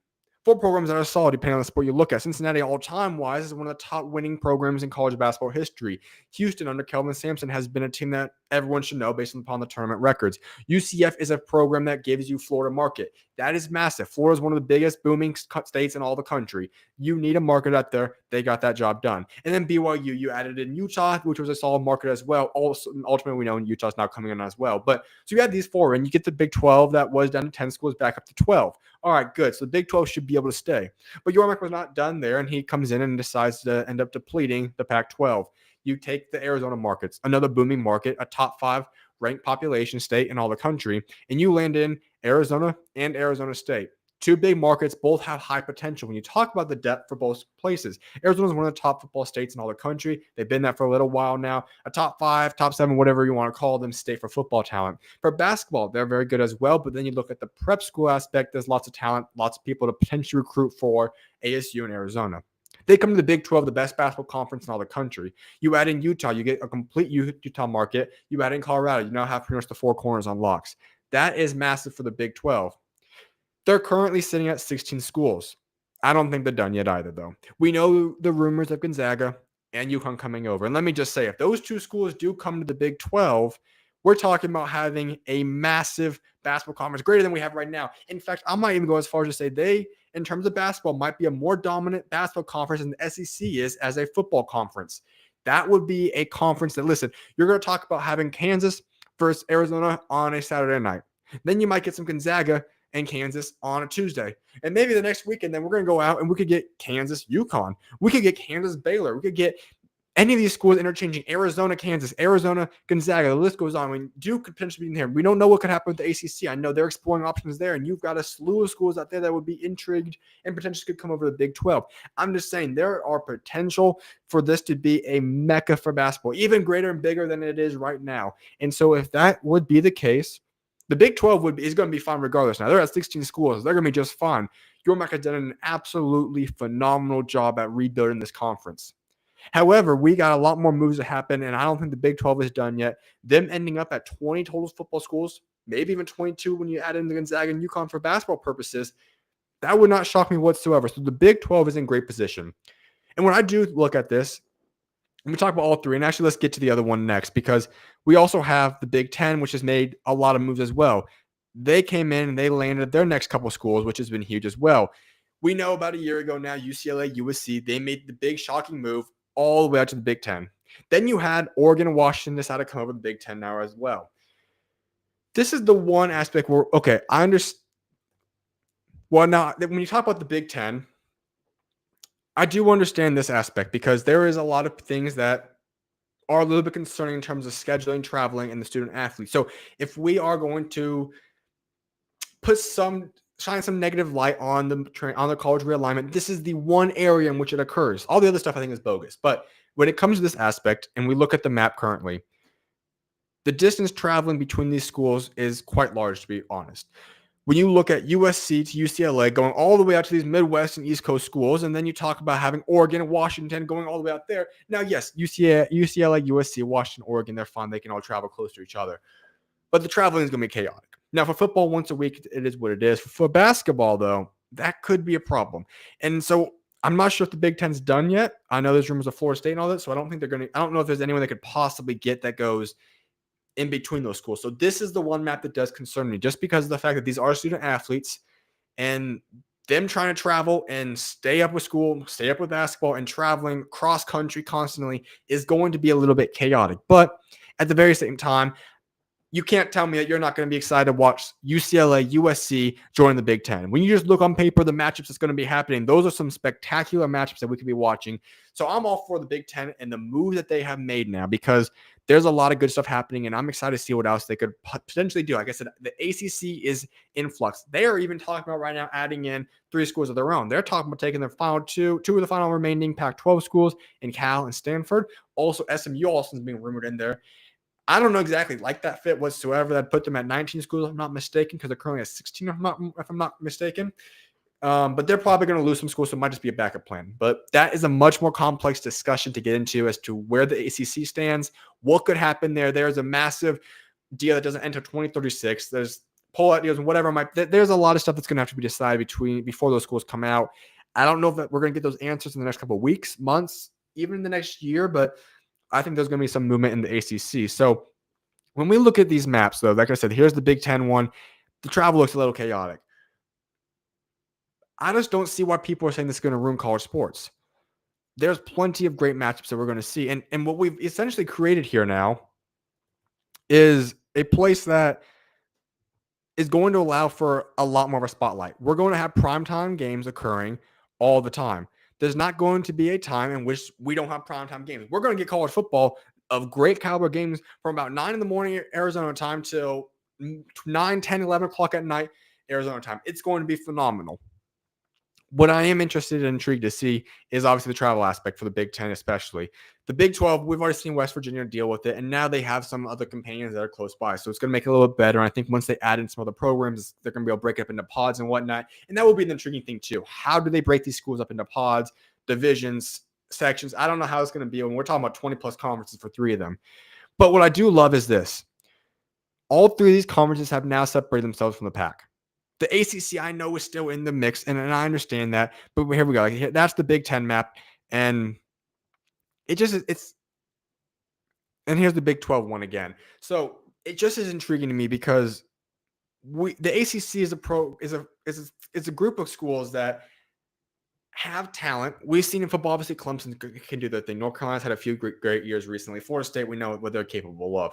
4 programs that are solid depending on the sport you look at. Cincinnati, all-time wise, is one of the top winning programs in college basketball history. Houston, under Kelvin Sampson, has been a team that everyone should know based upon the tournament records. UCF is a program that gives you Florida market. That is massive. Florida is one of the biggest booming states in all the country. You need a market out there. They got that job done. And then BYU, you added in Utah, which was a solid market as well. Also, ultimately, we know Utah's now coming in as well. But so you had these 4, and you get the Big 12 that was down to 10 schools back up to 12. All right, good. So the Big 12 should be able to stay. But Yormark was not done there, and he comes in and decides to end up depleting the Pac-12. You take the Arizona markets, another booming market, a top 5 ranked population state in all the country, and you land in Arizona and Arizona State. 2 big markets, both have high potential. When you talk about the depth for both places, Arizona is one of the top football states in all the country. They've been that for a little while now. A top 5, top 7, whatever you want to call them, state for football talent. For basketball, they're very good as well. But then you look at the prep school aspect, there's lots of talent, lots of people to potentially recruit for ASU and Arizona. They come to the Big 12, the best basketball conference in all the country. You add in Utah, you get a complete Utah market. You add in Colorado, you now have pretty much the 4 corners on locks. That is massive for the Big 12. They're currently sitting at 16 schools. I don't think they're done yet either, though. We know the rumors of Gonzaga and UConn coming over. And let me just say, if those 2 schools do come to the Big 12, we're talking about having a massive basketball conference, greater than we have right now. In fact, I might even go as far as to say they, in terms of basketball, might be a more dominant basketball conference than the SEC is as a football conference. That would be a conference that, listen, you're going to talk about having Kansas versus Arizona on a Saturday night. Then you might get some Gonzaga and Kansas on a Tuesday. And maybe the next weekend, then we're going to go out and we could get Kansas, UConn. We could get Kansas, Baylor. We could get any of these schools interchanging, Arizona, Kansas, Arizona, Gonzaga. The list goes on. I mean, Duke could potentially be in here. We don't know what could happen with the ACC. I know they're exploring options there, and you've got a slew of schools out there that would be intrigued and potentially could come over the Big 12. I'm just saying there are potential for this to be a mecca for basketball, even greater and bigger than it is right now. And so if that would be the case, the Big 12 is going to be fine regardless. Now, they're at 16 schools. They're going to be just fine. Yormark has done an absolutely phenomenal job at rebuilding this conference. However, we got a lot more moves to happen, and I don't think the Big 12 is done yet. Them ending up at 20 total football schools, maybe even 22 when you add in the Gonzaga and UConn for basketball purposes, that would not shock me whatsoever. So the Big 12 is in great position. And when I do look at this, let me talk about all 3, and actually let's get to the other one next, because we also have the Big 10, which has made a lot of moves as well. They came in and they landed their next couple of schools, which has been huge as well. We know about a year ago now, UCLA, USC, they made the big shocking move all the way out to the Big 10. Then you had Oregon and Washington decide to come over the Big 10 now as well. This is the one aspect where, okay, I understand. Well, now, when you talk about the Big 10, I do understand this aspect because there is a lot of things that are a little bit concerning in terms of scheduling, traveling, and the student athlete. So if we are going to shine some negative light on the college realignment, this is the one area in which it occurs. All the other stuff I think is bogus. But when it comes to this aspect, and we look at the map currently, the distance traveling between these schools is quite large, to be honest. When you look at USC to UCLA going all the way out to these Midwest and East Coast schools, and then you talk about having Oregon and Washington going all the way out there. Now, yes, UCLA, USC, Washington, Oregon, they're fine. They can all travel close to each other. But the traveling is going to be chaotic. Now, for football, once a week, it is what it is. For basketball, though, that could be a problem. And so I'm not sure if the Big Ten's done yet. I know there's rumors of Florida State and all that, so I don't know if there's anyone that could possibly get that goes in between those schools. So this is the one map that does concern me, just because of the fact that these are student athletes and them trying to travel and stay up with school, stay up with basketball, and traveling cross country constantly is going to be a little bit chaotic. But at the very same time, you can't tell me that you're not going to be excited to watch UCLA, USC join the Big Ten. When you just look on paper, the matchups that's going to be happening, those are some spectacular matchups that we could be watching. So I'm all for the Big Ten and the move that they have made now, because there's a lot of good stuff happening, and I'm excited to see what else they could potentially do. Like I said, the ACC is in flux. They are even talking about right now adding in 3 schools of their own. They're talking about taking their final two of the final remaining Pac-12 schools in Cal and Stanford. Also, SMU also is being rumored in there. I don't know exactly like that fit whatsoever. That put them at 19 schools, if I'm not mistaken, because they're currently at 16, if I'm not mistaken. But they're probably going to lose some schools, so it might just be a backup plan. But that is a much more complex discussion to get into as to where the ACC stands, what could happen there. There's a massive deal that doesn't end until 2036. There's pull-out deals and whatever. There's a lot of stuff that's going to have to be decided before those schools come out. I don't know if we're going to get those answers in the next couple of weeks, months, even in the next year, but I think there's going to be some movement in the ACC. So when we look at these maps, though, like I said, here's the Big Ten one. The travel looks a little chaotic. I just don't see why people are saying this is going to ruin college sports. There's plenty of great matchups that we're going to see. And what we've essentially created here now is a place that is going to allow for a lot more of a spotlight. We're going to have primetime games occurring all the time. There's not going to be a time in which we don't have primetime games. We're going to get college football of great caliber games from about 9 in the morning Arizona time till 9, 10, 11 o'clock at night Arizona time. It's going to be phenomenal. What I am interested and intrigued to see is obviously the travel aspect for the Big Ten, especially. The Big 12, we've already seen West Virginia deal with it, and now they have some other companions that are close by. So it's going to make it a little bit better. And I think once they add in some other programs, they're going to be able to break it up into pods and whatnot. And that will be the intriguing thing, too. How do they break these schools up into pods, divisions, sections? I don't know how it's going to be. When we're talking about 20-plus conferences for 3 of them. But what I do love is this. All 3 of these conferences have now separated themselves from the pack. The ACC, I know, is still in the mix, and I understand that. But here we go. That's the Big Ten map, and it's. And here's the Big 12 one again. So it just is intriguing to me because the ACC is a group of schools that have talent. We've seen in football, obviously, Clemson can do their thing. North Carolina's had a few great years recently. Florida State, we know what they're capable of.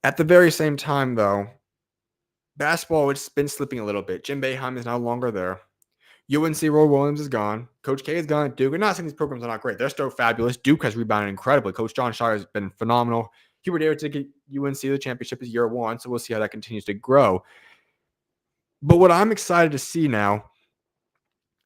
At the very same time, though, basketball, it's been slipping a little bit. Jim Boeheim is no longer there. UNC Roy Williams is gone. Coach K is gone at Duke. We're not saying these programs are not great. They're still fabulous. Duke has rebounded incredibly. Coach John Shire has been phenomenal. Hubert Davis to get UNC the championship is year 1, so we'll see how that continues to grow. But what I'm excited to see now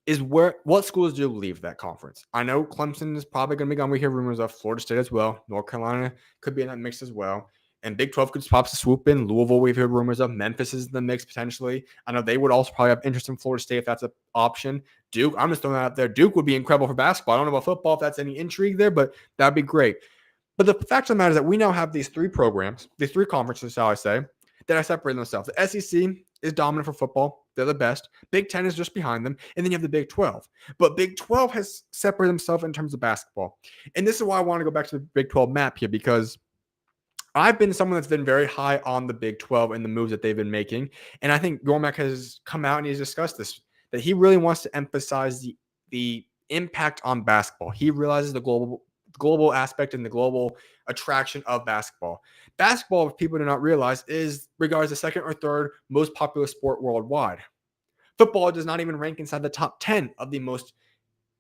is what schools do leave that conference. I know Clemson is probably going to be gone. We hear rumors of Florida State as well. North Carolina could be in that mix as well. And Big 12 could possibly swoop in. Louisville, we've heard rumors of. Memphis is in the mix potentially. I know they would also probably have interest in Florida State if that's an option. Duke, I'm just throwing that out there. Duke would be incredible for basketball. I don't know about football if that's any intrigue there, but that'd be great. But the fact of the matter is that we now have these 3 programs, these 3 conferences, shall I say, that are separating themselves. The SEC is dominant for football. They're the best. Big 10 is just behind them. And then you have the Big 12. But Big 12 has separated themselves in terms of basketball. And this is why I want to go back to the Big 12 map here, because I've been someone that's been very high on the Big 12 and the moves that they've been making. And I think Gormack has come out and he's discussed this, that he really wants to emphasize the impact on basketball. He realizes the global aspect and the global attraction of basketball. Basketball, if people do not realize, is regards the 2nd or 3rd most popular sport worldwide. Football does not even rank inside the top 10 of the most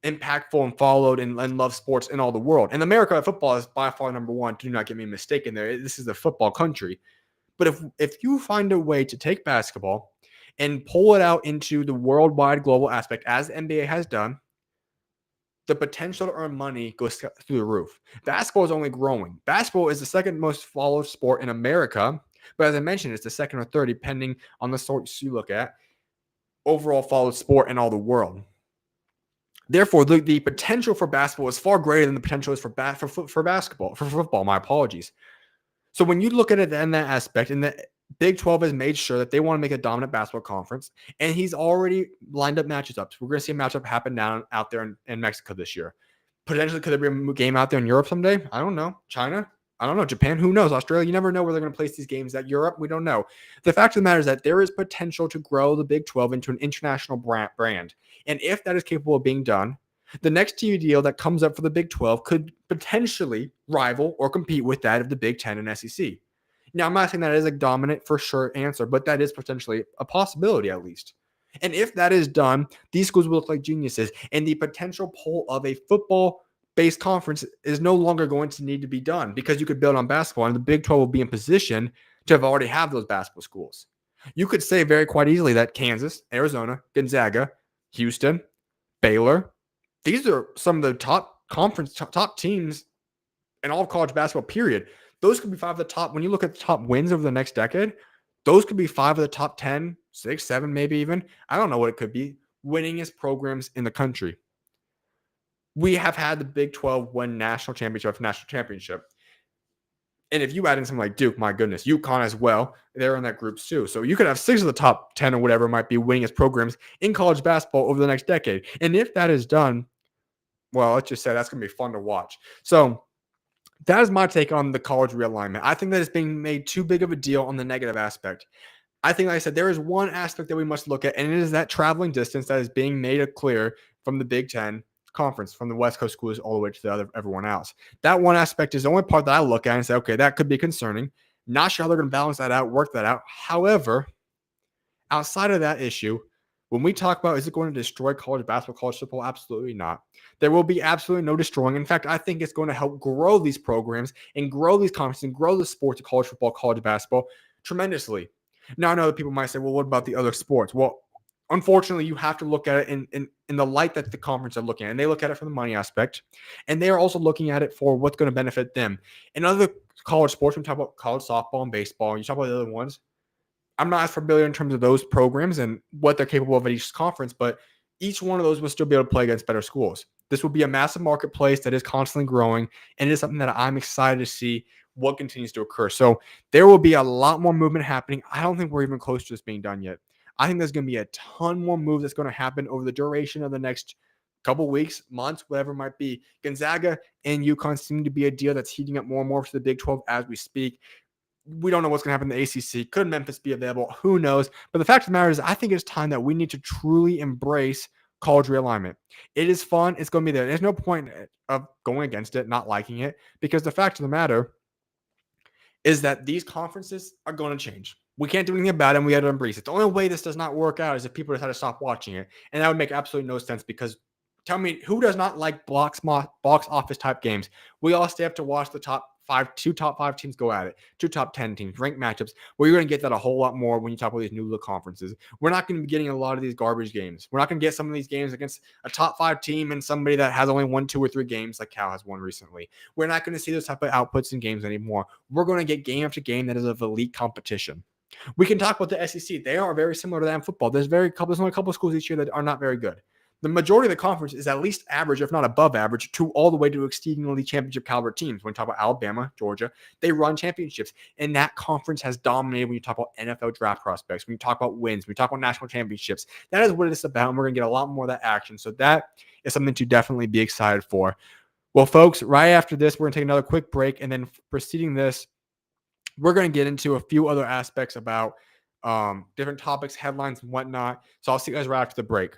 impactful and followed and loved sports in all the world. In America, football is by far number 1. Do not get me mistaken there. This is the football country. But if you find a way to take basketball and pull it out into the worldwide global aspect, as the NBA has done, the potential to earn money goes through the roof. Basketball is only growing. Basketball is the 2nd most followed sport in America. But as I mentioned, it's the 2nd or 3rd, depending on the source you look at, overall followed sport in all the world. Therefore, the potential for basketball is far greater than the potential is for football. My apologies. So when you look at it in that aspect, and the Big 12 has made sure that they want to make a dominant basketball conference, and he's already lined up matches up. So we're going to see a matchup happen out there in Mexico this year. Potentially, could there be a game out there in Europe someday? I don't know. China? I don't know. Japan? Who knows? Australia? You never know where they're going to place these games. At Europe? We don't know. The fact of the matter is that there is potential to grow the Big 12 into an international brand. And if that is capable of being done, the next TV deal that comes up for the Big 12 could potentially rival or compete with that of the Big 10 and SEC. Now, I'm not saying that is a dominant for sure answer, but that is potentially a possibility at least. And if that is done, these schools will look like geniuses. And the potential pull of a football-based conference is no longer going to need to be done because you could build on basketball, and the Big 12 will be in position to have already have those basketball schools. You could say very quite easily that Kansas, Arizona, Gonzaga, Houston, Baylor, these are some of the top teams in all of college basketball, period. Those could be 5 of the top. When you look at the top wins over the next decade, those could be 5 of the top 10, 6, 7, maybe even. I don't know what it could be. Winningest programs in the country. We have had the Big 12 win national championship after national championship. And if you add in something like Duke, my goodness, UConn as well, they're in that group too. So you could have 6 of the top 10 or whatever might be winningest programs in college basketball over the next decade. And if that is done, well, let's just say that's going to be fun to watch. So that is my take on the college realignment. I think that it's being made too big of a deal on the negative aspect. I think, like I said, there is one aspect that we must look at, and it is that traveling distance that is being made clear from the Big Ten conference, from the West Coast schools all the way to everyone else. That one aspect is the only part that I look at and say, okay, that could be concerning. Not sure how they're going to balance that out, work that out. However, outside of that issue, when we talk about is it going to destroy college basketball, college football, absolutely not. There will be absolutely no destroying. In fact, I think it's going to help grow these programs and grow these conferences and grow the sports of college football, college basketball tremendously. Now, I know that people might say, well, what about the other sports? Well, unfortunately, you have to look at it in the light that the conference are looking at. And they look at it from the money aspect. And they are also looking at it for what's going to benefit them. In other college sports, when we talk about college softball and baseball, you talk about the other ones, I'm not as familiar in terms of those programs and what they're capable of at each conference, but each one of those will still be able to play against better schools. This will be a massive marketplace that is constantly growing, and it is something that I'm excited to see what continues to occur. So there will be a lot more movement happening. I don't think we're even close to this being done yet. I think there's going to be a ton more moves that's going to happen over the duration of the next couple weeks, months, whatever it might be. Gonzaga and UConn seem to be a deal that's heating up more and more for the Big 12 as we speak. We don't know what's going to happen in the ACC. Could Memphis be available? Who knows? But the fact of the matter is, I think it's time that we need to truly embrace college realignment. It is fun. It's going to be there. There's no point of going against it, not liking it, because the fact of the matter is that these conferences are going to change. We can't do anything about it, and we have to embrace it. The only way this does not work out is if people decide to stop watching it, and that would make absolutely no sense because tell me, who does not like box office type games? We all stay up to watch the two top five teams go at it, 2 top 10 teams, ranked matchups. Well, you're going to get that a whole lot more when you talk about these new look conferences. We're not going to be getting a lot of these garbage games. We're not going to get some of these games against a top 5 team and somebody that has only won 2 or 3 games like Cal has won recently. We're not going to see those type of outputs in games anymore. We're going to get game after game that is of elite competition. We can talk about the SEC. They are very similar to that in football. There's only a couple of schools each year that are not very good. The majority of the conference is at least average, if not above average, to all the way to exceedingly championship caliber teams. When you talk about Alabama, Georgia, they run championships. And that conference has dominated when you talk about NFL draft prospects, when you talk about wins, when you talk about national championships. That is what it's about, and we're going to get a lot more of that action. So that is something to definitely be excited for. Well, folks, right after this, we're going to take another quick break. And then preceding this, we're going to get into a few other aspects about different topics, headlines, and whatnot. So I'll see you guys right after the break.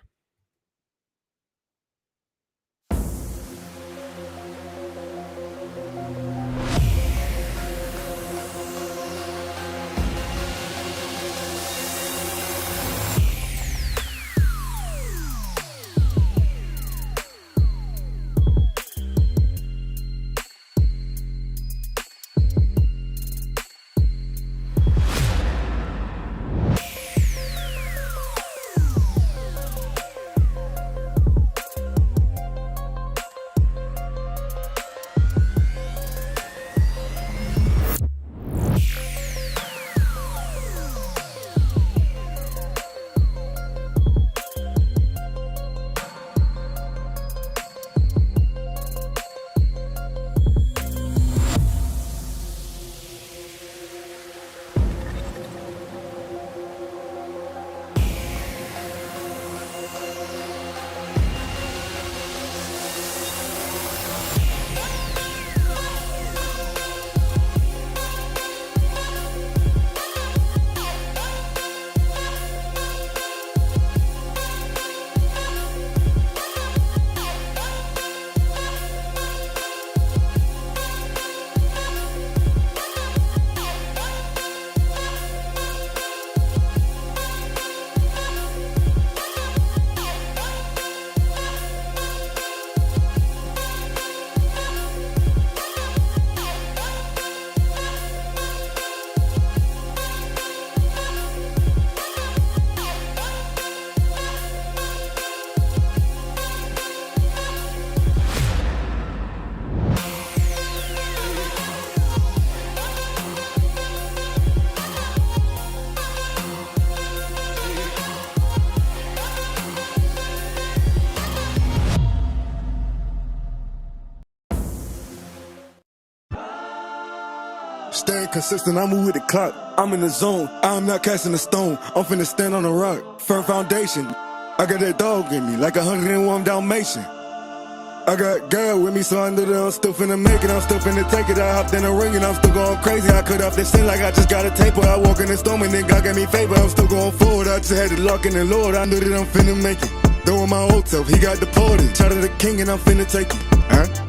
Staying consistent, I move with the clock. I'm in the zone, I'm not casting a stone. I'm finna stand on a rock, firm foundation. I got that dog in me, like 101 Dalmatian. I got girl with me, so I know that I'm still finna make it. I'm still finna take it. I hopped in the ring and I'm still going crazy. I cut off this shit like I just got a taper. I walk in the storm and then God gave me favor. I'm still going forward. I just had to lock in the Lord. I knew that I'm finna make it. Throwing my old self, he got deported. Shout out to the king and I'm finna take it.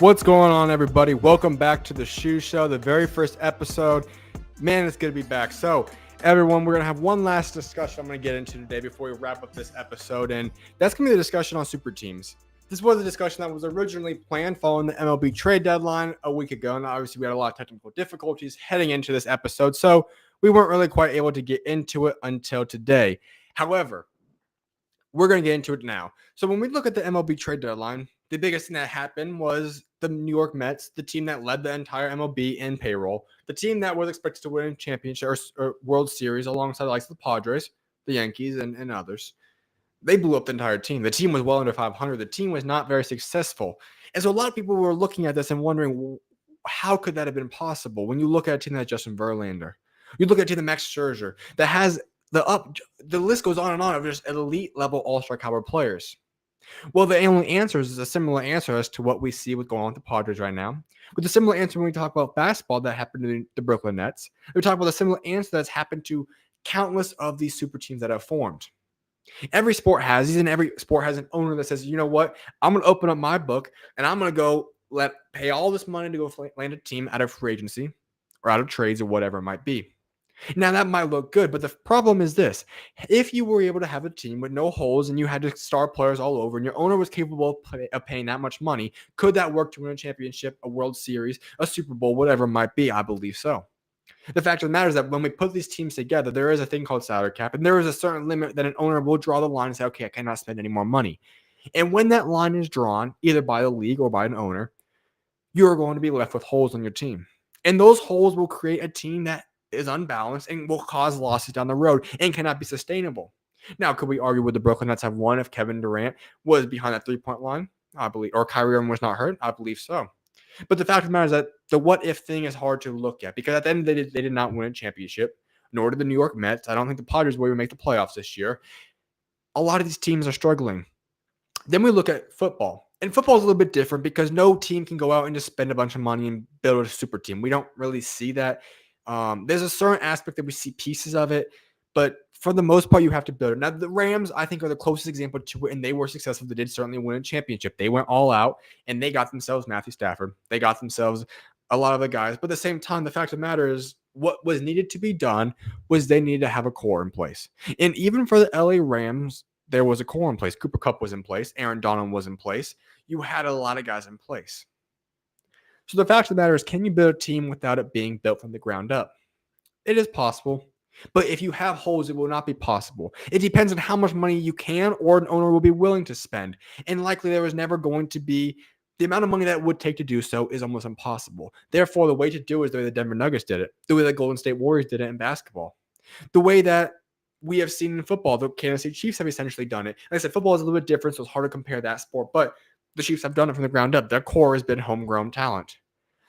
What's going on, everybody? Welcome back to the SchuZ Show, the very first episode. Man, it's good to be back. So, everyone, we're going to have one last discussion I'm going to get into today before we wrap up this episode, and that's going to be the discussion on super teams. This was a discussion that was originally planned following the MLB trade deadline a week ago, and obviously we had a lot of technical difficulties heading into this episode, so we weren't really quite able to get into it until today. However, we're going to get into it now. So when we look at the MLB trade deadline, the biggest thing that happened was the New York Mets, the team that led the entire MLB in payroll, the team that was expected to win a championship or World Series alongside the likes of the Padres, the Yankees, and others. They blew up the entire team. The team was well under 500. The team was not very successful. And so a lot of people were looking at this and wondering, well, how could that have been possible? When you look at a team like Justin Verlander, you look at a team like Max Scherzer, that has the list goes on and on of just elite level all-star caliber players. Well, the only answer is a similar answer as to what we see with going on with the Padres right now. With a similar answer when we talk about basketball that happened to the Brooklyn Nets. We talk about a similar answer that's happened to countless of these super teams that have formed. Every sport has these, and every sport has an owner that says, you know what, I'm going to open up my book and I'm going to go pay all this money to go land a team out of free agency or out of trades or whatever it might be. Now, that might look good, but the problem is this. If you were able to have a team with no holes and you had to star players all over and your owner was capable of paying that much money, could that work to win a championship, a World Series, a Super Bowl, whatever it might be? I believe so. The fact of the matter is that when we put these teams together, there is a thing called salary cap, and there is a certain limit that an owner will draw the line and say, okay, I cannot spend any more money. And when that line is drawn, either by the league or by an owner, you're going to be left with holes on your team. And those holes will create a team that is unbalanced and will cause losses down the road and cannot be sustainable. Now, could we argue with the Brooklyn Nets have won if Kevin Durant was behind that three-point line? I believe, or Kyrie Irving was not hurt? I believe so. But the fact of the matter is that the what-if thing is hard to look at because at the end they did not win a championship, nor did the New York Mets. I don't think the Padres will even make the playoffs this year. A lot of these teams are struggling. Then we look at football. And football is a little bit different because no team can go out and just spend a bunch of money and build a super team. We don't really see that. There's a certain aspect that we see pieces of it, but for the most part, you have to build it. Now, the Rams, I think, are the closest example to it, and they were successful. They did certainly win a championship. They went all out, and they got themselves Matthew Stafford. They got themselves a lot of the guys. But at the same time, the fact of the matter is what was needed to be done was they needed to have a core in place. And even for the LA Rams, there was a core in place. Cooper Kupp was in place. Aaron Donald was in place. You had a lot of guys in place. So the fact of the matter is, can you build a team without it being built from the ground up? It is possible. But if you have holes, it will not be possible. It depends on how much money you can or an owner will be willing to spend. And likely there is never going to be the amount of money that it would take to do so is almost impossible. Therefore, the way to do it is the way the Denver Nuggets did it, the way the Golden State Warriors did it in basketball, the way that we have seen in football. The Kansas City Chiefs have essentially done it. Like I said, football is a little bit different, so it's hard to compare that sport. But the Chiefs have done it from the ground up. Their core has been homegrown talent.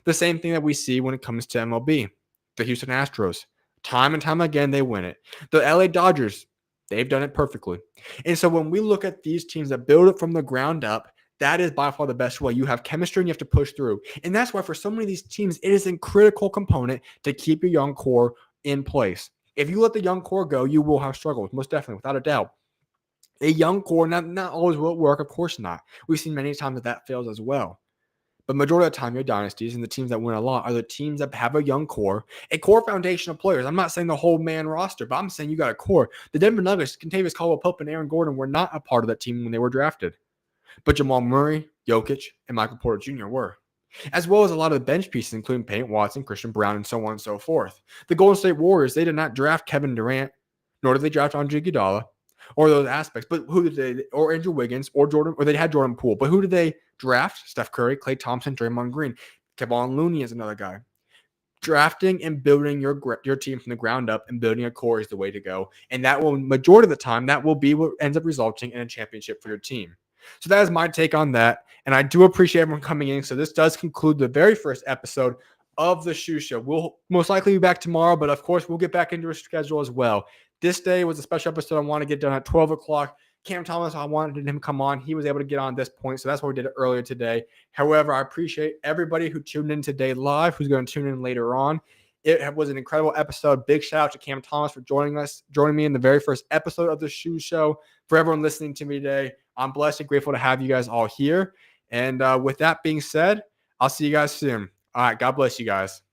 The same thing that we see when it comes to MLB. The Houston Astros, time and time again, they win it. The LA Dodgers, they've done it perfectly. And so when we look at these teams that build it from the ground up, that is by far the best way. You have chemistry and you have to push through. And that's why for so many of these teams, it is a critical component to keep your young core in place. If you let the young core go, you will have struggles, most definitely, without a doubt. A young core, not always will it work, of course not. We've seen many times that fails as well. But majority of the time, your dynasties and the teams that win a lot are the teams that have a young core, a core foundation of players. I'm not saying the whole man roster, but I'm saying you got a core. The Denver Nuggets, Kentavious Caldwell-Pope and Aaron Gordon were not a part of that team when they were drafted. But Jamal Murray, Jokic, and Michael Porter Jr. were. As well as a lot of the bench pieces, including Peyton Watson, Christian Brown, and so on and so forth. The Golden State Warriors, they did not draft Kevin Durant, nor did they draft Andre Iguodala, or those aspects. But who did they, or Andrew Wiggins, or Jordan, or they had Jordan Poole. But who did they draft? Steph Curry, Klay Thompson, Draymond Green. Kevon Looney is another guy. Drafting and building your team from the ground up and building a core is the way to go. And that will, majority of the time, that will be what ends up resulting in a championship for your team. So that is my take on that. And I do appreciate everyone coming in. So this does conclude the very first episode of the SchuZ Show. We'll most likely be back tomorrow, but of course, we'll get back into a schedule as well. This day was a special episode I want to get done at 12 o'clock. Cam Thomas, I wanted him to come on. He was able to get on at this point, so that's why we did it earlier today. However, I appreciate everybody who tuned in today live, who's going to tune in later on. It was an incredible episode. Big shout out to Cam Thomas for joining me in the very first episode of the SchuZ Show. For everyone listening to me today, I'm blessed and grateful to have you guys all here. And with that being said, I'll see you guys soon. All right, God bless you guys.